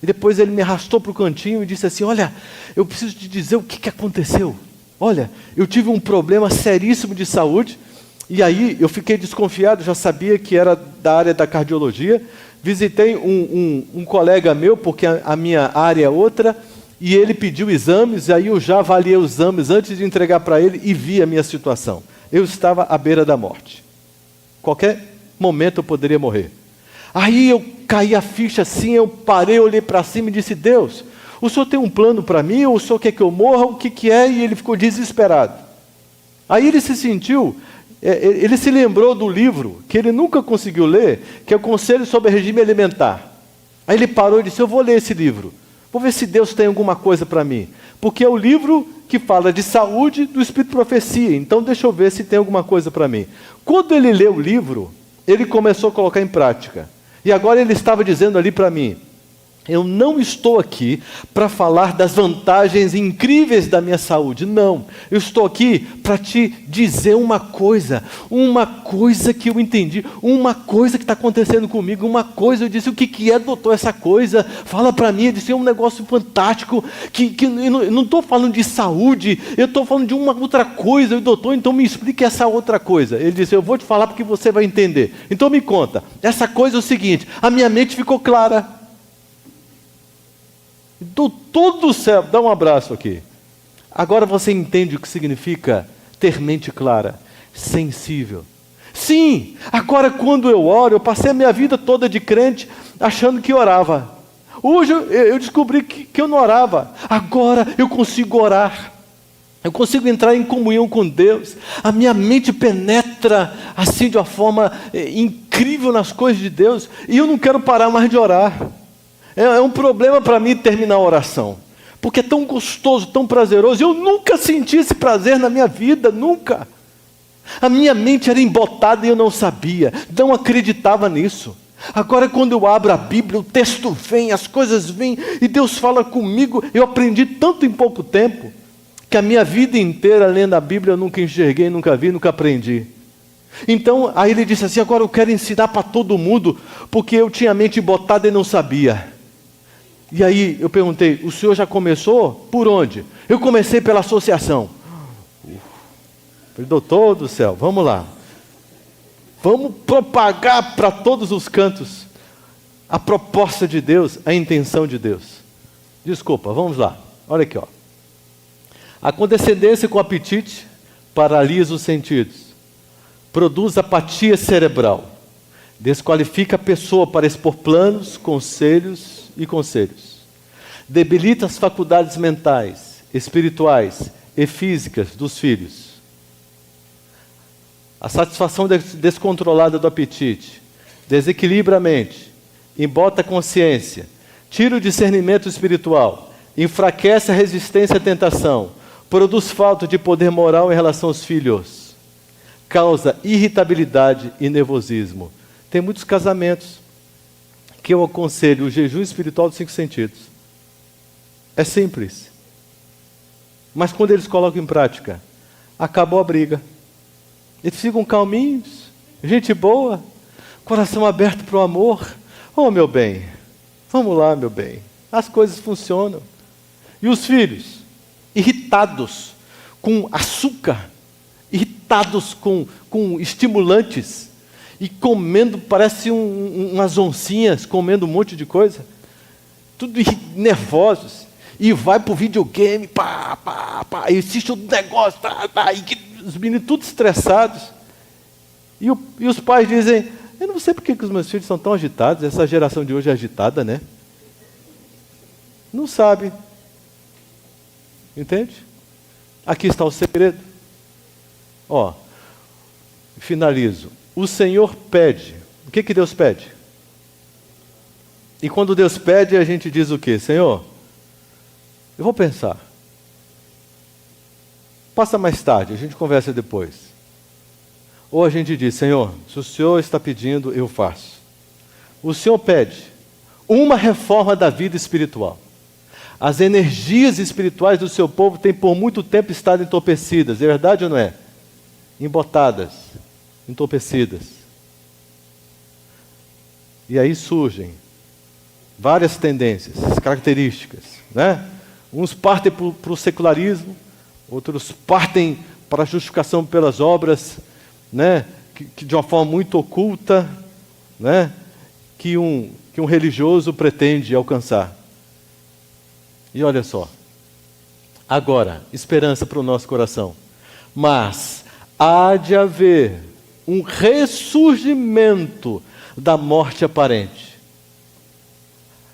E depois ele me arrastou para o cantinho e disse assim, olha, eu preciso te dizer o que aconteceu. Olha, eu tive um problema seríssimo de saúde, e aí eu fiquei desconfiado, já sabia que era da área da cardiologia. Visitei um colega meu, porque a minha área é outra, e ele pediu exames, e aí eu já avaliei os exames antes de entregar para ele e vi a minha situação. Eu estava à beira da morte. Qualquer momento eu poderia morrer. Aí eu caí a ficha assim, eu parei, olhei para cima e disse, Deus, o Senhor tem um plano para mim, ou o Senhor quer que eu morra, o que é? E ele ficou desesperado. Aí ele se sentiu... Ele se lembrou do livro, que ele nunca conseguiu ler, que é o Conselho sobre Regime Alimentar. Aí ele parou e disse, eu vou ler esse livro. Vou ver se Deus tem alguma coisa para mim. Porque é o livro que fala de saúde do Espírito de Profecia. Então deixa eu ver se tem alguma coisa para mim. Quando ele leu o livro, ele começou a colocar em prática. E agora ele estava dizendo ali para mim, eu não estou aqui para falar das vantagens incríveis da minha saúde. Não, eu estou aqui para te dizer uma coisa que eu entendi, uma coisa que está acontecendo comigo, uma coisa. Eu disse, o que é, doutor, essa coisa? Fala para mim. Eu disse, é um negócio fantástico, que eu não estou falando de saúde, eu estou falando de uma outra coisa. E, doutor, então me explique essa outra coisa. Ele disse, eu vou te falar porque você vai entender. Então me conta, essa coisa é o seguinte, a minha mente ficou clara. Doutor do céu, dá um abraço aqui. Agora você entende o que significa ter mente clara, sensível. Sim, agora quando eu oro, eu passei a minha vida toda de crente achando que orava. Hoje eu descobri que eu não orava. Agora eu consigo orar. Eu consigo entrar em comunhão com Deus. A minha mente penetra assim de uma forma incrível nas coisas de Deus. E eu não quero parar mais de orar. É um problema para mim terminar a oração, porque é tão gostoso, tão prazeroso. Eu nunca senti esse prazer na minha vida, nunca. A minha mente era embotada e eu não sabia, não acreditava nisso. Agora quando eu abro a Bíblia, o texto vem, as coisas vêm, e Deus fala comigo. Eu aprendi tanto em pouco tempo, que a minha vida inteira lendo a Bíblia eu nunca enxerguei, nunca vi, nunca aprendi. Então, aí ele disse assim, agora eu quero ensinar para todo mundo, porque eu tinha a mente embotada e não sabia. E aí eu perguntei, o senhor já começou? Por onde? Eu comecei pela associação. Falei, doutor do céu, vamos lá. Vamos propagar para todos os cantos a proposta de Deus, a intenção de Deus. Desculpa, vamos lá. Olha aqui, ó. A condescendência com o apetite paralisa os sentidos, produz apatia cerebral, desqualifica a pessoa para expor planos, conselhos e conselhos, debilita as faculdades mentais, espirituais e físicas dos filhos. A satisfação descontrolada do apetite desequilibra a mente, embota a consciência, tira o discernimento espiritual, enfraquece a resistência à tentação, produz falta de poder moral em relação aos filhos, causa irritabilidade e nervosismo. Tem muitos casamentos que eu aconselho o jejum espiritual dos 5 sentidos. É simples. Mas quando eles colocam em prática, acabou a briga. Eles ficam calminhos, gente boa, coração aberto para o amor. Oh, meu bem, vamos lá, meu bem. As coisas funcionam. E os filhos, irritados com açúcar, irritados com estimulantes, e comendo, parece umas oncinhas, comendo um monte de coisa, tudo nervosos, e vai para o videogame, e assiste o negócio, e os meninos tudo estressados, e os pais dizem, eu não sei porque que os meus filhos são tão agitados, essa geração de hoje é agitada, né? Não sabe. Entende? Aqui está o segredo. Ó, finalizo. O Senhor pede. O que Deus pede? E quando Deus pede, a gente diz o quê? Senhor, eu vou pensar. Passa mais tarde, a gente conversa depois. Ou a gente diz, Senhor, se o Senhor está pedindo, eu faço. O Senhor pede uma reforma da vida espiritual. As energias espirituais do seu povo têm por muito tempo estado entorpecidas, é verdade ou não é? Embotadas, entorpecidas. E aí surgem várias tendências, características, né? Uns partem para o secularismo, outros partem para a justificação pelas obras, né? Que de uma forma muito oculta, né? que um religioso pretende alcançar. E olha só, agora, esperança para o nosso coração. Mas há de haver um ressurgimento da morte aparente.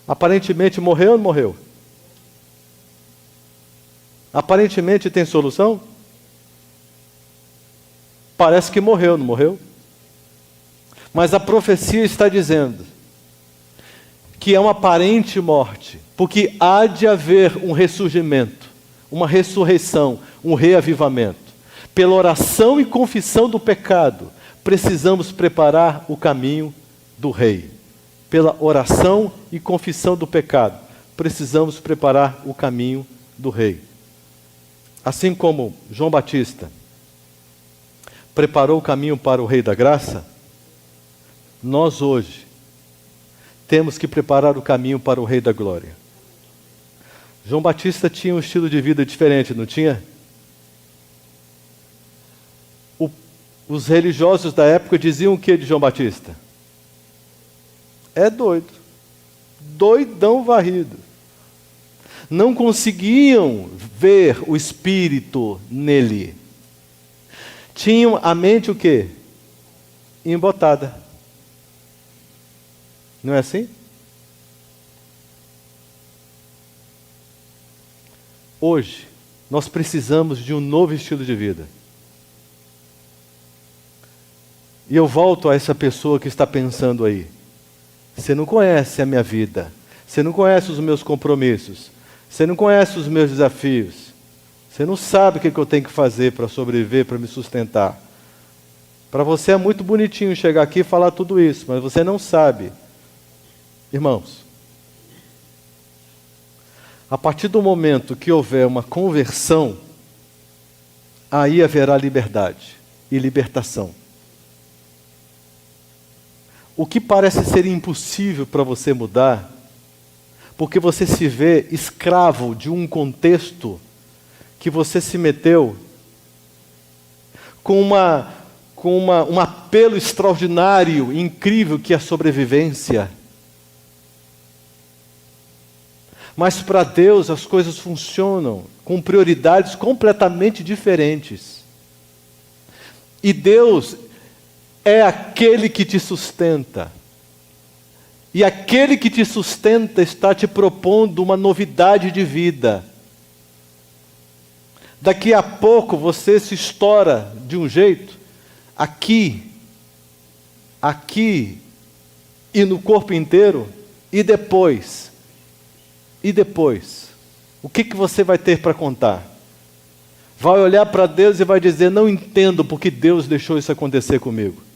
Aparentemente morreu ou não morreu? Aparentemente tem solução? Parece que morreu, não morreu? Mas a profecia está dizendo que é uma aparente morte, porque há de haver um ressurgimento, uma ressurreição, um reavivamento. Pela oração e confissão do pecado, precisamos preparar o caminho do Rei. Pela oração e confissão do pecado, precisamos preparar o caminho do Rei. Assim como João Batista preparou o caminho para o Rei da Graça, nós hoje temos que preparar o caminho para o Rei da Glória. João Batista tinha um estilo de vida diferente, não tinha? Os religiosos da época diziam o que de João Batista? É doido. Doidão varrido. Não conseguiam ver o Espírito nele. Tinham a mente o quê? Embotada. Não é assim? Hoje, nós precisamos de um novo estilo de vida. E eu volto a essa pessoa que está pensando aí. Você não conhece a minha vida. Você não conhece os meus compromissos. Você não conhece os meus desafios. Você não sabe o que eu tenho que fazer para sobreviver, para me sustentar. Para você é muito bonitinho chegar aqui e falar tudo isso, mas você não sabe. Irmãos, a partir do momento que houver uma conversão, aí haverá liberdade e libertação. O que parece ser impossível para você mudar, porque você se vê escravo de um contexto que você se meteu com um apelo extraordinário, incrível, que é a sobrevivência. Mas para Deus as coisas funcionam com prioridades completamente diferentes. E Deus é aquele que te sustenta. E aquele que te sustenta está te propondo uma novidade de vida. Daqui a pouco você se estoura de um jeito, aqui e no corpo inteiro, e depois, o que você vai ter para contar? Vai olhar para Deus e vai dizer, não entendo porque Deus deixou isso acontecer comigo.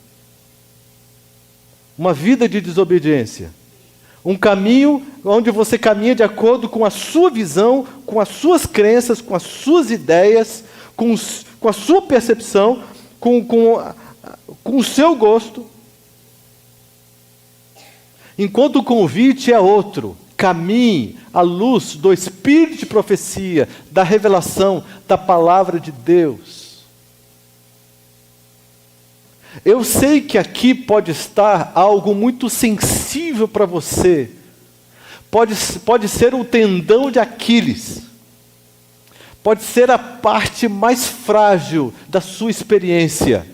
Uma vida de desobediência. Um caminho onde você caminha de acordo com a sua visão, com as suas crenças, com as suas ideias, com a sua percepção, com o seu gosto. Enquanto o convite é outro. Caminhe à luz do Espírito de profecia, da revelação, da palavra de Deus. Eu sei que aqui pode estar algo muito sensível para você. Pode ser o tendão de Aquiles. Pode ser a parte mais frágil da sua experiência.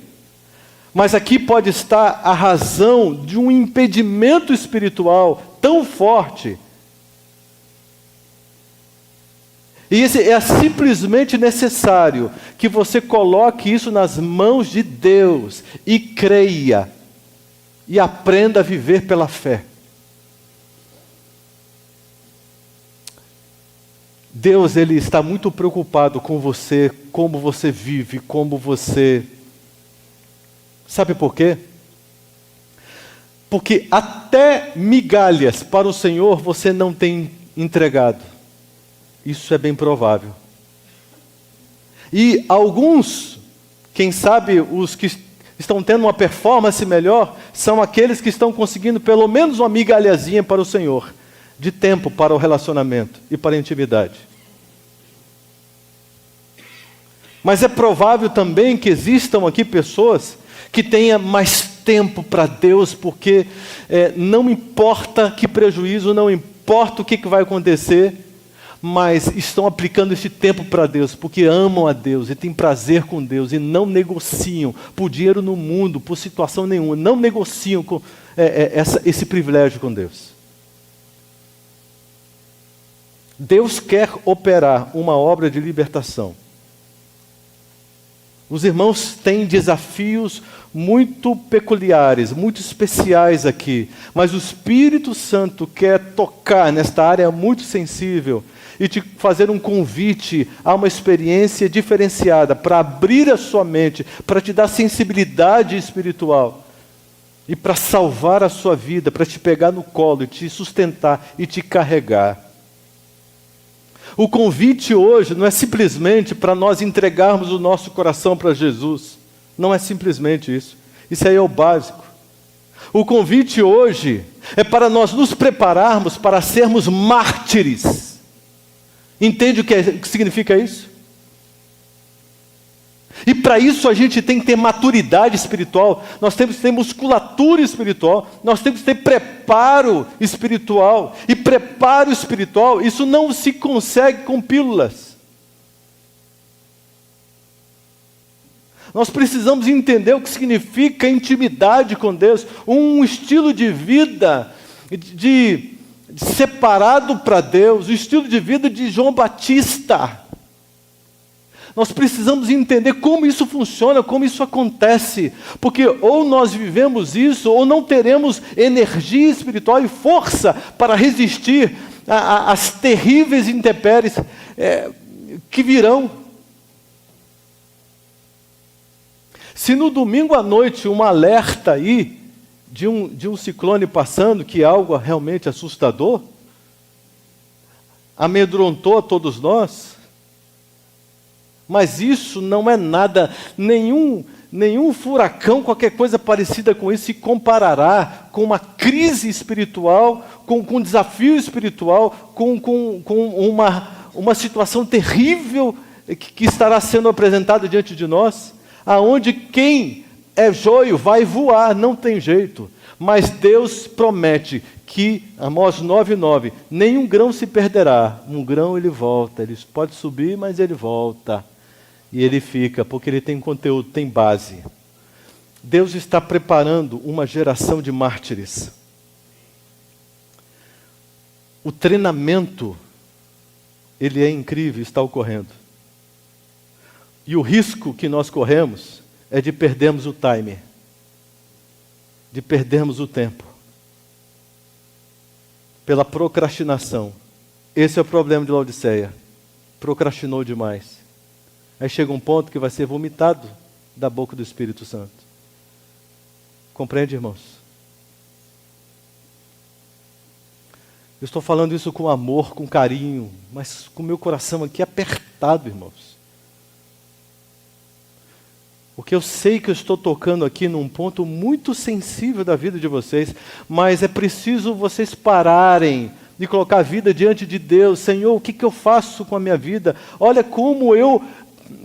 Mas aqui pode estar a razão de um impedimento espiritual tão forte. E é simplesmente necessário que você coloque isso nas mãos de Deus e creia e aprenda a viver pela fé. Deus, Ele está muito preocupado com você, como você vive, como você... Sabe por quê? Porque até migalhas para o Senhor você não tem entregado. Isso é bem provável. E alguns, quem sabe os que estão tendo uma performance melhor, são aqueles que estão conseguindo pelo menos uma migalhazinha para o Senhor, de tempo para o relacionamento e para a intimidade. Mas é provável também que existam aqui pessoas que tenham mais tempo para Deus, porque não importa que prejuízo, não importa o que vai acontecer, mas estão aplicando esse tempo para Deus, porque amam a Deus e têm prazer com Deus e não negociam por dinheiro no mundo, por situação nenhuma, não negociam com esse privilégio com Deus. Deus quer operar uma obra de libertação. Os irmãos têm desafios muito peculiares, muito especiais aqui, mas o Espírito Santo quer tocar nesta área muito sensível e te fazer um convite a uma experiência diferenciada, para abrir a sua mente, para te dar sensibilidade espiritual e para salvar a sua vida, para te pegar no colo e te sustentar e te carregar. O convite hoje não é simplesmente para nós entregarmos o nosso coração para Jesus. Não é simplesmente isso. Isso aí é o básico. O convite hoje é para nós nos prepararmos para sermos mártires. Entende o que significa isso? E para isso a gente tem que ter maturidade espiritual, nós temos que ter musculatura espiritual, nós temos que ter preparo espiritual. E preparo espiritual, isso não se consegue com pílulas. Nós precisamos entender o que significa intimidade com Deus, um estilo de vida separado para Deus, o estilo de vida de João Batista. Nós precisamos entender como isso funciona, como isso acontece, porque ou nós vivemos isso, ou não teremos energia espiritual e força para resistir às terríveis intempéries que virão. Se no domingo à noite um alerta aí de um ciclone passando, que é algo realmente assustador, amedrontou a todos nós, mas isso não é nada, nenhum furacão, qualquer coisa parecida com isso, se comparará com uma crise espiritual, com desafio espiritual, com uma situação terrível que estará sendo apresentada diante de nós, aonde quem é joio vai voar, não tem jeito. Mas Deus promete que, Amós 9:9, nenhum grão se perderá, um grão ele volta, ele pode subir, mas ele volta. E ele fica, porque ele tem conteúdo, tem base. Deus está preparando uma geração de mártires. O treinamento, ele é incrível, está ocorrendo. E o risco que nós corremos é de perdermos o time, de perdermos o tempo, pela procrastinação. Esse é o problema de Laodiceia. Procrastinou demais. Aí chega um ponto que vai ser vomitado da boca do Espírito Santo. Compreende, irmãos? Eu estou falando isso com amor, com carinho, mas com o meu coração aqui apertado, irmãos. Porque eu sei que eu estou tocando aqui num ponto muito sensível da vida de vocês, mas é preciso vocês pararem de colocar a vida diante de Deus. Senhor, o que eu faço com a minha vida? Olha como eu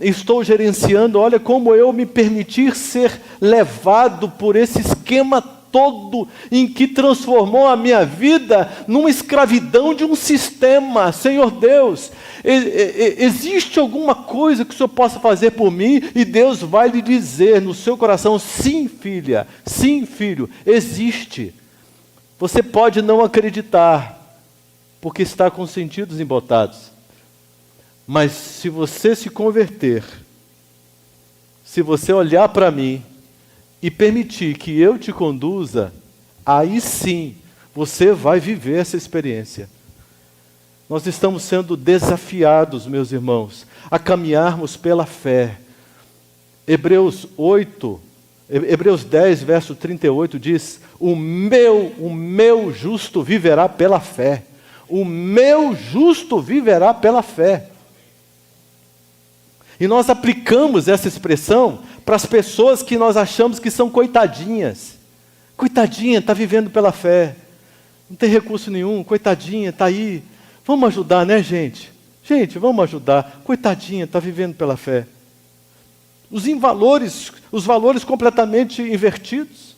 estou gerenciando, olha como eu me permitir ser levado por esse esquema todo em que transformou a minha vida numa escravidão de um sistema. Senhor Deus, existe alguma coisa que o Senhor possa fazer por mim? E Deus vai lhe dizer no seu coração, sim, filha, sim, filho, existe. Você pode não acreditar, porque está com os sentidos embotados. Mas se você se converter, se você olhar para mim e permitir que eu te conduza, aí sim você vai viver essa experiência. Nós estamos sendo desafiados, meus irmãos, a caminharmos pela fé. Hebreus 10, verso 38 diz: o meu justo viverá pela fé. O meu justo viverá pela fé. E nós aplicamos essa expressão para as pessoas que nós achamos que são coitadinhas. Coitadinha, está vivendo pela fé. Não tem recurso nenhum, coitadinha, está aí. Vamos ajudar, né, gente? Gente, vamos ajudar. Coitadinha, está vivendo pela fé. Os valores completamente invertidos.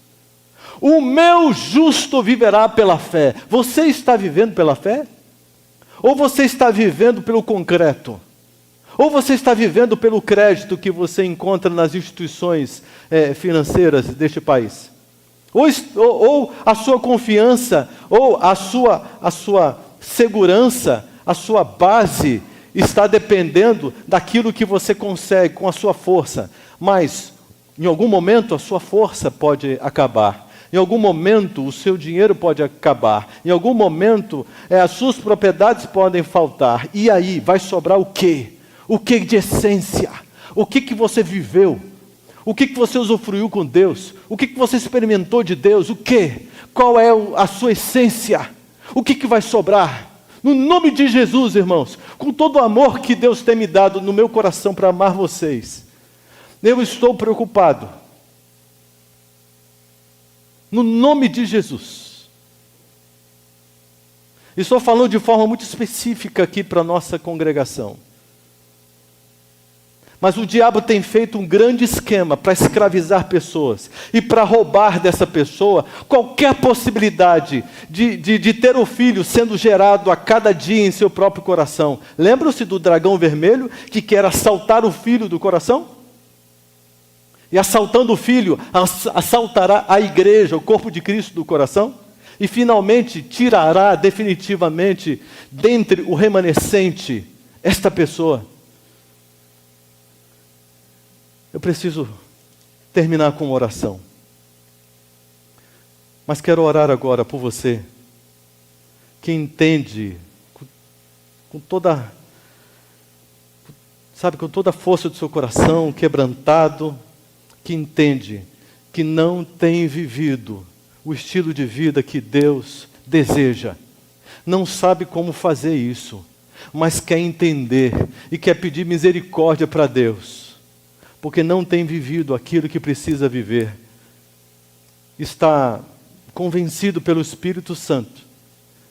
O meu justo viverá pela fé. Você está vivendo pela fé? Ou você está vivendo pelo concreto? Ou você está vivendo pelo crédito que você encontra nas instituições financeiras deste país? Ou a sua confiança, ou a sua segurança, a sua base está dependendo daquilo que você consegue com a sua força. Mas, em algum momento, a sua força pode acabar. Em algum momento, o seu dinheiro pode acabar. Em algum momento, as suas propriedades podem faltar. E aí, vai sobrar o quê? O que de essência? O que você viveu? O que você usufruiu com Deus? O que você experimentou de Deus? O que? Qual é a sua essência? O que vai sobrar? No nome de Jesus, irmãos, com todo o amor que Deus tem me dado no meu coração para amar vocês, eu estou preocupado. No nome de Jesus. Estou falando de forma muito específica aqui para a nossa congregação. Mas o diabo tem feito um grande esquema para escravizar pessoas e para roubar dessa pessoa qualquer possibilidade de ter o filho sendo gerado a cada dia em seu próprio coração. Lembram-se do dragão vermelho que quer assaltar o filho do coração? E assaltando o filho, assaltará a igreja, o corpo de Cristo do coração? E finalmente tirará definitivamente dentre o remanescente esta pessoa. Eu preciso terminar com uma oração. Mas quero orar agora por você, que entende com toda a força do seu coração, quebrantado, que entende que não tem vivido o estilo de vida que Deus deseja. Não sabe como fazer isso, mas quer entender e quer pedir misericórdia para Deus. Porque não tem vivido aquilo que precisa viver. Está convencido pelo Espírito Santo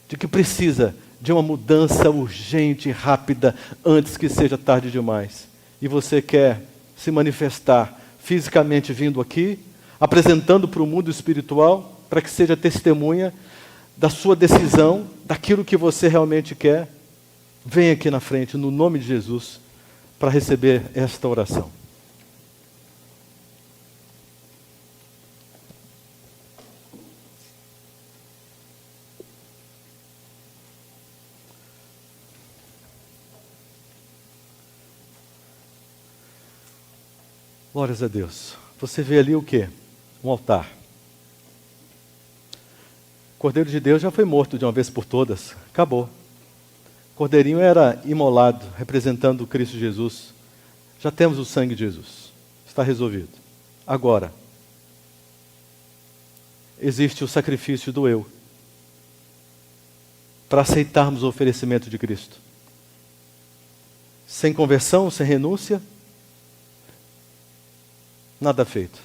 de que precisa de uma mudança urgente e rápida antes que seja tarde demais. E você quer se manifestar fisicamente vindo aqui, apresentando para o mundo espiritual, para que seja testemunha da sua decisão, daquilo que você realmente quer, vem aqui na frente, no nome de Jesus, para receber esta oração. Glórias a Deus. Você vê ali o quê? Um altar. O Cordeiro de Deus já foi morto de uma vez por todas. Acabou. O Cordeirinho era imolado, representando Cristo Jesus. Já temos o sangue de Jesus. Está resolvido. Agora, existe o sacrifício do eu. Para aceitarmos o oferecimento de Cristo. Sem conversão, sem renúncia, nada feito.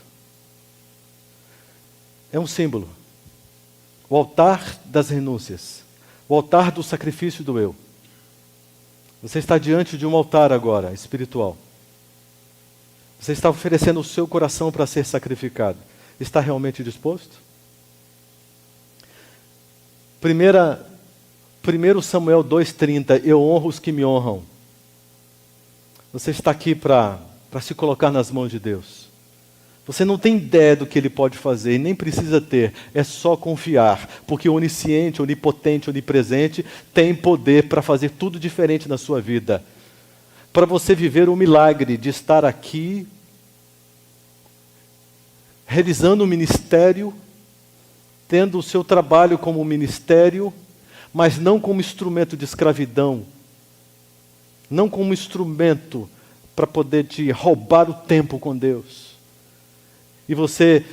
É um símbolo. O altar das renúncias. O altar do sacrifício do eu. Você está diante de um altar agora, espiritual. Você está oferecendo o seu coração para ser sacrificado. Está realmente disposto? 1 Samuel 2,30, eu honro os que me honram. Você está aqui para se colocar nas mãos de Deus. Você não tem ideia do que Ele pode fazer, e nem precisa ter, é só confiar, porque o onisciente, onipotente, onipresente, tem poder para fazer tudo diferente na sua vida. Para você viver o milagre de estar aqui, realizando o ministério, tendo o seu trabalho como ministério, mas não como instrumento de escravidão, não como instrumento para poder te roubar o tempo com Deus. E você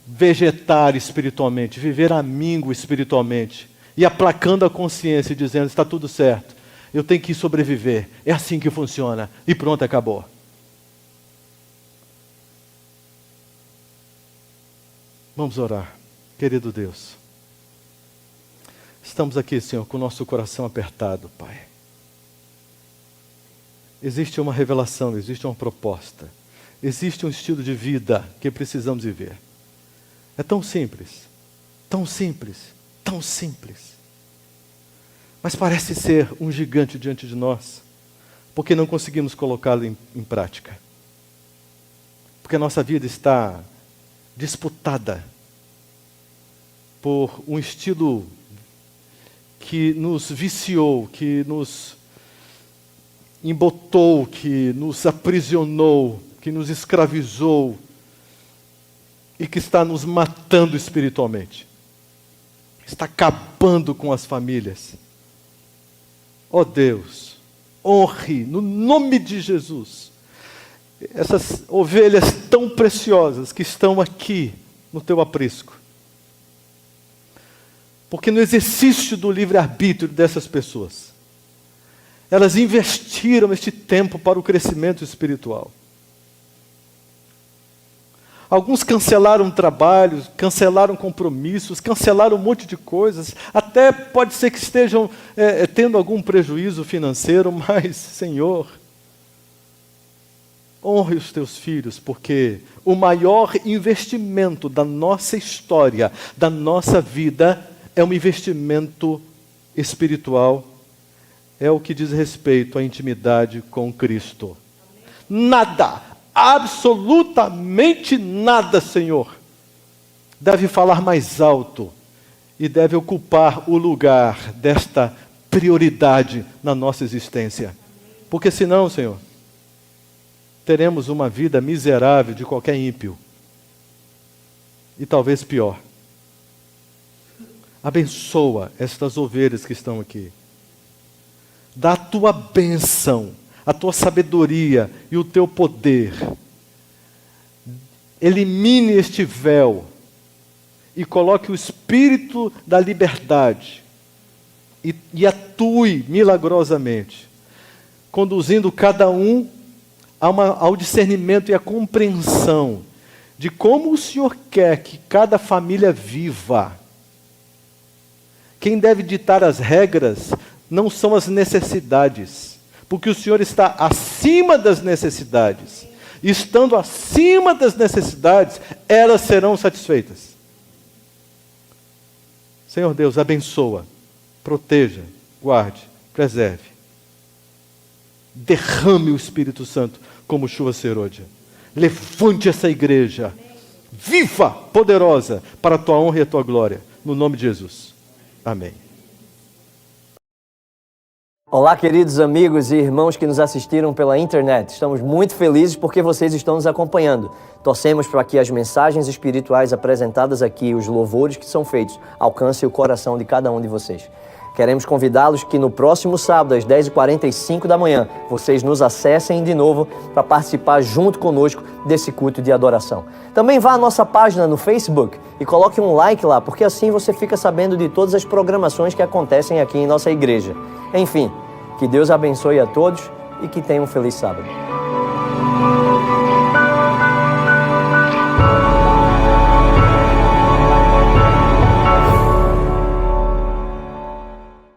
vegetar espiritualmente, viver amigo espiritualmente, e aplacando a consciência e dizendo, está tudo certo, eu tenho que sobreviver, é assim que funciona, e pronto, acabou. Vamos orar, querido Deus. Estamos aqui, Senhor, com o nosso coração apertado, Pai. Existe uma revelação, existe uma proposta. Existe um estilo de vida que precisamos viver. É tão simples, tão simples, tão simples. Mas parece ser um gigante diante de nós, porque não conseguimos colocá-lo em prática. Porque a nossa vida está disputada por um estilo que nos viciou, que nos embotou, que nos aprisionou, que nos escravizou e que está nos matando espiritualmente. Está acabando com as famílias. Ó Deus, honre no nome de Jesus essas ovelhas tão preciosas que estão aqui no teu aprisco. Porque no exercício do livre-arbítrio dessas pessoas, elas investiram este tempo para o crescimento espiritual. Alguns cancelaram trabalhos, cancelaram compromissos, cancelaram um monte de coisas. Até pode ser que estejam tendo algum prejuízo financeiro, mas, Senhor, honre os teus filhos, porque o maior investimento da nossa história, da nossa vida, é um investimento espiritual. É o que diz respeito à intimidade com Cristo. Nada! Absolutamente nada, Senhor, deve falar mais alto e deve ocupar o lugar desta prioridade na nossa existência. Porque senão, Senhor, teremos uma vida miserável de qualquer ímpio. E talvez pior. Abençoa estas ovelhas que estão aqui. Dá a tua bênção, a tua sabedoria e o teu poder. Elimine este véu e coloque o espírito da liberdade e atue milagrosamente, conduzindo cada um ao discernimento e à compreensão de como o Senhor quer que cada família viva, Quem deve ditar as regras não são as necessidades, porque o Senhor está acima das necessidades. E estando acima das necessidades, elas serão satisfeitas. Senhor Deus, abençoa, proteja, guarde, preserve. Derrame o Espírito Santo como chuva serôdia. Levante essa igreja, viva, poderosa, para a tua honra e a tua glória. No nome de Jesus. Amém. Olá, queridos amigos e irmãos que nos assistiram pela internet. Estamos muito felizes porque vocês estão nos acompanhando. Torcemos para que as mensagens espirituais apresentadas aqui, os louvores que são feitos, alcancem o coração de cada um de vocês. Queremos convidá-los que no próximo sábado, às 10h45 da manhã, vocês nos acessem de novo para participar junto conosco desse culto de adoração. Também vá à nossa página no Facebook e coloque um like lá, porque assim você fica sabendo de todas as programações que acontecem aqui em nossa igreja. Enfim, que Deus abençoe a todos e que tenham um feliz sábado.